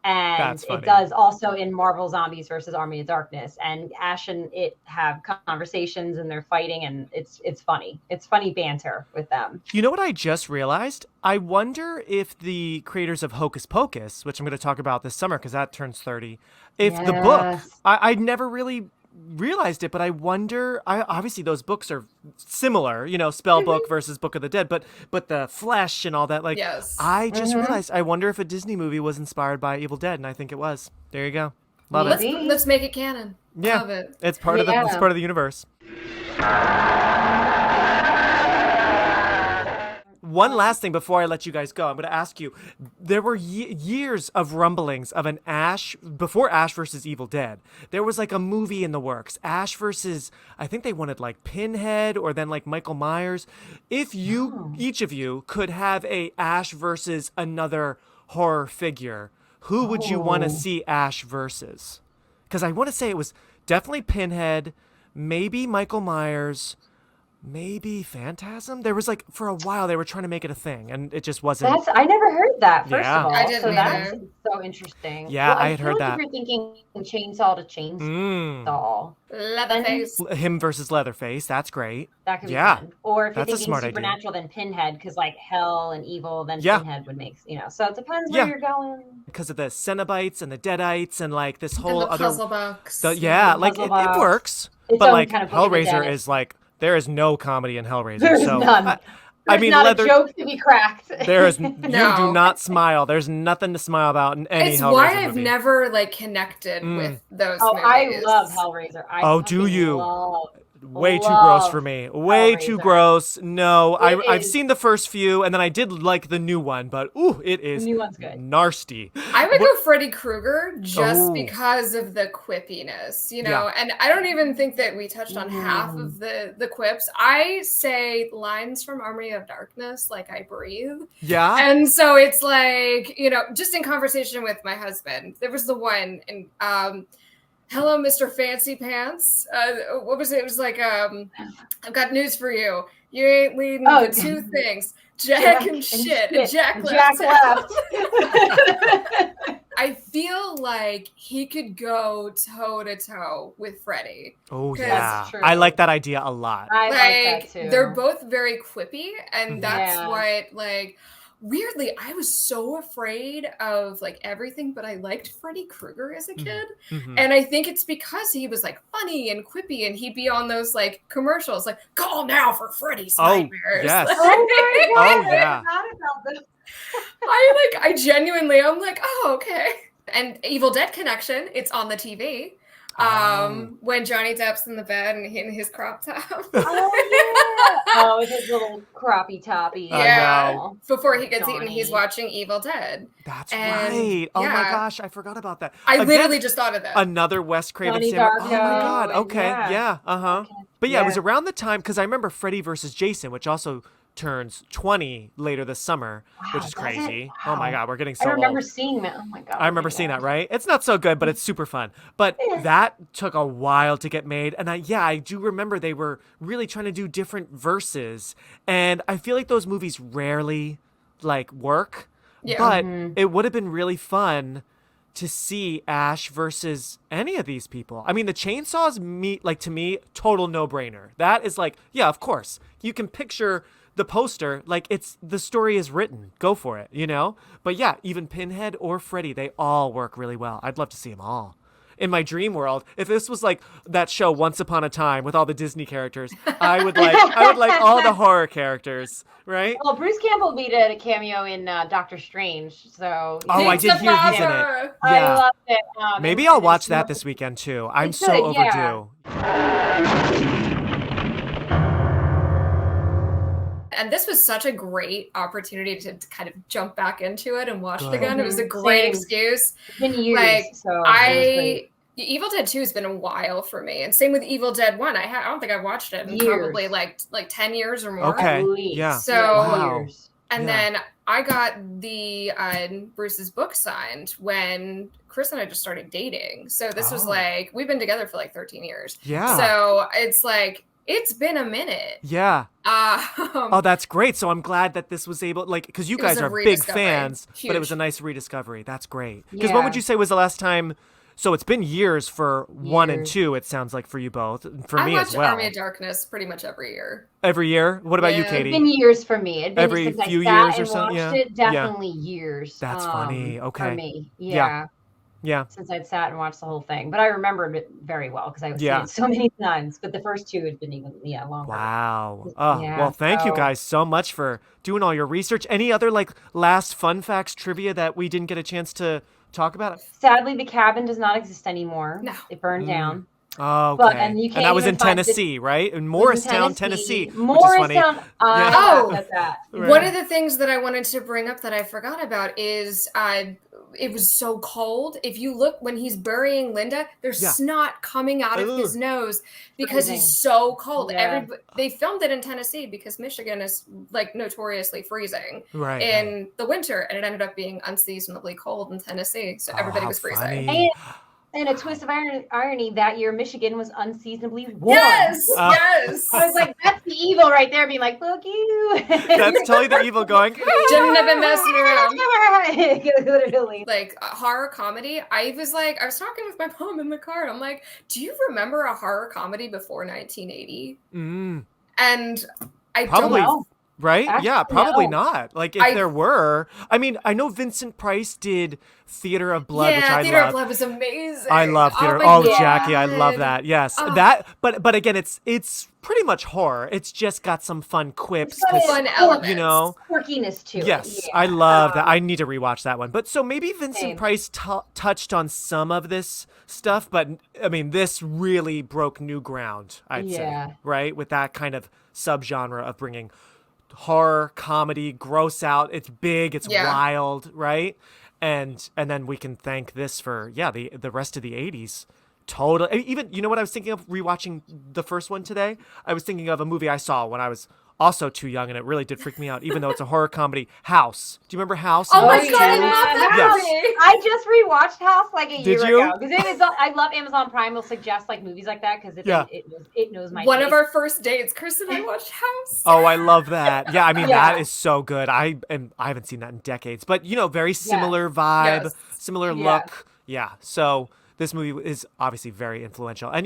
And it does also in Marvel Zombies versus Army of Darkness. And Ash and it have conversations and they're fighting, and it's funny. It's funny banter with them. You know what I just realized? I wonder if the creators of Hocus Pocus, which I'm going to talk about this summer because that turns 30, if the book, I never really realized it, but I wonder, obviously those books are similar, you know, spell book versus Book of the Dead, but the flesh and all that, like, I just realized, I wonder if a Disney movie was inspired by Evil Dead, and I think it was. There you go. Love it. Let's make it canon. Yeah. Love it. It's part of the universe. One last thing before I let you guys go, I'm going to ask you, there were years of rumblings of an Ash, before Ash versus Evil Dead, there was like a movie in the works, Ash versus, I think they wanted like Pinhead or then like Michael Myers. If you, each of you could have a Ash versus another horror figure, who would you want to see Ash versus? Because I want to say it was definitely Pinhead, maybe Michael Myers, maybe Phantasm. There was like, for a while they were trying to make it a thing and it just wasn't. I never heard that, first of all. I didn't that's so interesting. Yeah, I had heard that. If you're thinking chainsaw to chainsaw. Leatherface. Him versus Leatherface, that's great. That could be fun. Or if you're that's thinking supernatural, then Pinhead, because like hell and evil, then Pinhead would make, you know. So it depends where you're going. Because of the Cenobites and the Deadites and like this whole and the other puzzle box. Like it works. It's but like kind of Hellraiser is like, there is no comedy in Hellraiser. There's none. I mean, not a joke to be cracked. There is, you do not smile. There's nothing to smile about in any it's Hellraiser why I've movie. never like connected with those movies. I love Hellraiser. Do you? Way too gross for me. Way too gross. No, I've seen the first few, and then I did like the new one, but it is the new one's good. Nasty. I would go Freddy Krueger just because of the quippiness, you know. And I don't even think that we touched on half of the quips. I say lines from Army of Darkness like I breathe. Yeah. And so it's like, you know, just in conversation with my husband, there was the one in hello, Mr. Fancy Pants. What was it? It was like, I've got news for you. You ain't leading the two things. Jack and shit. And Jack left. I feel like he could go toe-to-toe with Freddy. Oh, yeah. I like that idea a lot. I like that, too. They're both very quippy, and that's what, like... Weirdly, I was so afraid of like everything, but I liked Freddy Krueger as a kid. And I think it's because he was like funny and quippy, and he'd be on those like commercials, like call now for Freddy's nightmares. Yes. Like, I genuinely, I'm like, oh, okay. And Evil Dead connection, it's on the TV. When Johnny Depp's in the bed and in his crop top. With his little croppy toppy. Yeah. Before he gets eaten, he's watching Evil Dead. That's right. Oh my gosh, I forgot about that. I literally just thought of that. Another Wes Craven. Oh my god. Okay. Yeah. Okay. But yeah, it was around the time because I remember Freddy versus Jason, which also turns 20 later this summer, which is crazy. Oh my god, we're getting so old. I remember seeing that. Oh my god. I remember seeing that, right? It's not so good, but it's super fun. But that took a while to get made. And I do remember they were really trying to do different verses. And I feel like those movies rarely like work. Yeah. But it would have been really fun to see Ash versus any of these people. I mean, the chainsaws, to me, total no-brainer. That is like, yeah, of course. You can picture the poster, like the story is written. Go for it, you know? But yeah, even Pinhead or Freddy, they all work really well. I'd love to see them all. In my dream world, if this was like that show Once Upon a Time with all the Disney characters, I would like all the horror characters, right? Well, Bruce Campbell did a cameo in Doctor Strange, so I did hear he's in it. Yeah. I loved it. Maybe I'll watch that this weekend too. I'm so overdue. And this was such a great opportunity to kind of jump back into it and watch it again. It was a Same. great excuse. It's been years, like so it was great. Evil Dead 2 has been a while for me, and same with Evil Dead 1. I don't think I watched it in probably like 10 years or more. Okay, yeah. So, wow. And then I got the Bruce's book signed when Chris and I just started dating. So this was like, we've been together for like 13 years. Yeah. So it's like, it's been a minute. Yeah. Oh, that's great. So I'm glad that this was able, like, because you guys are big fans, but it was a nice rediscovery. That's great. Because when would you say was the last time? So it's been years for 1 and 2, it sounds like, for you both. For me as well. I watch Army of Darkness pretty much every year. Every year? What about you, Katie? It's been years for me. It's been every since few I sat years or and something? watched it, definitely years. That's funny. Okay. For me. Yeah. Since I'd sat and watched the whole thing. But I remembered it very well because I was seeing it so many times. But the first 2 had been even longer. Wow. Well, thank you guys so much for doing all your research. Any other like last fun facts trivia that we didn't get a chance to talk about it? Sadly, the cabin does not exist anymore. No. It burned down. Oh, okay. And that was in Tennessee, right? In Morristown, Tennessee. Morristown. Right. One of the things that I wanted to bring up that I forgot about is it was so cold. If you look when he's burying Linda, there's snot coming out of his nose because he's so cold. They filmed it in Tennessee because Michigan is like notoriously freezing in the winter, and it ended up being unseasonably cold in Tennessee, so everybody was freezing. And a twist of irony, that year Michigan was unseasonably warm. Yes. I was like, that's the evil right there, being like, look you. That's totally the evil going. Shouldn't have been messing around. Literally. Like horror comedy. I was talking with my mom in the car, and I'm like, do you remember a horror comedy before 1980? And I don't know. Right? Actually, probably not. Like, if there were, I mean, I know Vincent Price did Theater of Blood, which I love. Theater of Blood was amazing. I love Theater. Jackie, I love that. Yes, that. But again, it's pretty much horror. It's just got some fun quips, fun elements, quirkiness to it. Yes, I love that. I need to rewatch that one. But so maybe Vincent Price touched on some of this stuff, but I mean, this really broke new ground. I'd say, right, with that kind of subgenre of bringing horror, comedy, gross out. It's big, it's wild, right? And then we can thank this for the rest of the 80s. Totally. Even, you know what I was thinking of rewatching the first one today? I was thinking of a movie I saw when I was also too young, and it really did freak me out, even though it's a horror comedy. House. Do you remember House? Oh my God, I love that movie. I just rewatched House like a year you? ago. Because I love Amazon Prime will suggest like movies like that because it knows my One taste. of our first dates, Chris and I watched House. Oh, I love that. Yeah, I mean, that is so good. I haven't seen that in decades. But, very similar vibe, similar look. Yeah, so this movie is obviously very influential. And,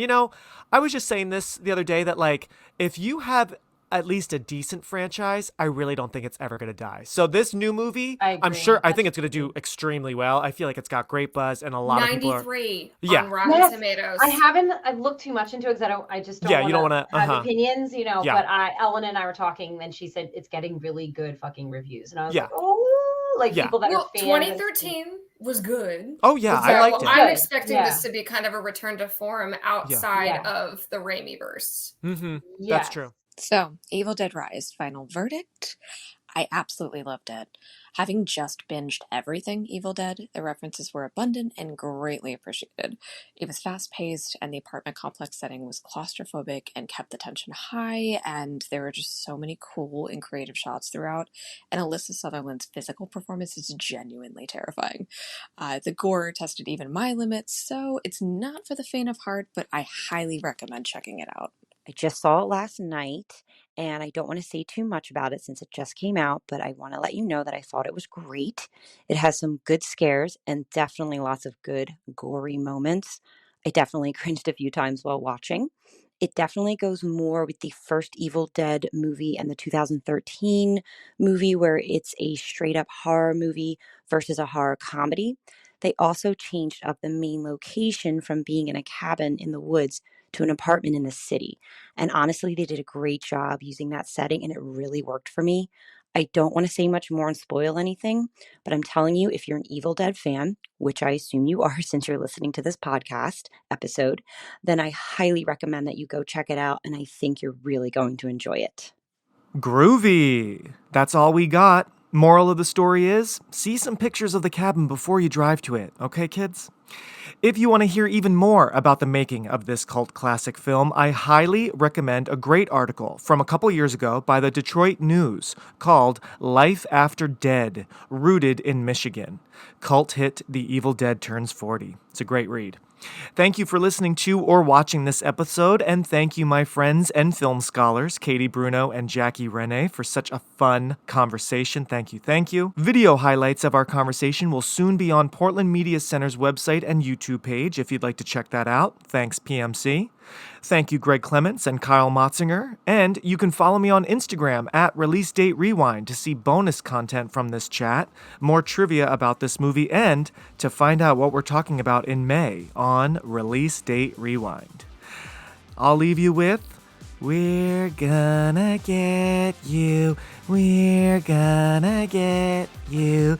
I was just saying this the other day that, like, if you have at least a decent franchise, I really don't think it's ever going to die. So this new movie, I think it's going to do extremely well. I feel like it's got great buzz, and a lot of people are 93 on Rotten Tomatoes. I've looked too much into it because I just don't want to have opinions, but Ellen and I were talking, and she said it's getting really good fucking reviews. And I was like, people that are fans. 2013 was good. Oh, yeah, I liked it. I'm expecting this to be kind of a return to form outside of the Raimi-verse. Mm-hmm. That's true. So, Evil Dead Rise, final verdict. I absolutely loved it. Having just binged everything Evil Dead, the references were abundant and greatly appreciated. It was fast-paced, and the apartment complex setting was claustrophobic and kept the tension high, and there were just so many cool and creative shots throughout, and Alyssa Sutherland's physical performance is genuinely terrifying. The gore tested even my limits, so it's not for the faint of heart, but I highly recommend checking it out. I just saw it last night, and I don't want to say too much about it since it just came out, but I want to let you know that I thought it was great. It has some good scares and definitely lots of good gory moments. I definitely cringed a few times while watching. It definitely goes more with the first Evil Dead movie and the 2013 movie, where it's a straight up horror movie versus a horror comedy. They also changed up the main location from being in a cabin in the woods to an apartment in the city. And honestly, they did a great job using that setting, and it really worked for me. I don't want to say much more and spoil anything, but I'm telling you, if you're an Evil Dead fan, which I assume you are since you're listening to this podcast episode, then I highly recommend that you go check it out, and I think you're really going to enjoy it. Groovy. That's all we got. Moral of the story is, see some pictures of the cabin before you drive to it, okay, kids? If you want to hear even more about the making of this cult classic film, I highly recommend a great article from a couple years ago by the Detroit News called Life After Dead, Rooted in Michigan. Cult hit The Evil Dead turns 40. It's a great read. Thank you for listening to or watching this episode, and thank you, my friends and film scholars, Katie Bruno and Jackie Renne, for such a fun conversation. Thank you, thank you. Video highlights of our conversation will soon be on Portland Media Center's website and YouTube page if you'd like to check that out. Thanks, PMC. Thank you, Greg Clements and Kyle Motzinger. And you can follow me on Instagram at Release Date Rewind to see bonus content from this chat, more trivia about this movie, and to find out what we're talking about in May on Release Date Rewind. I'll leave you with, we're gonna get you, we're gonna get you.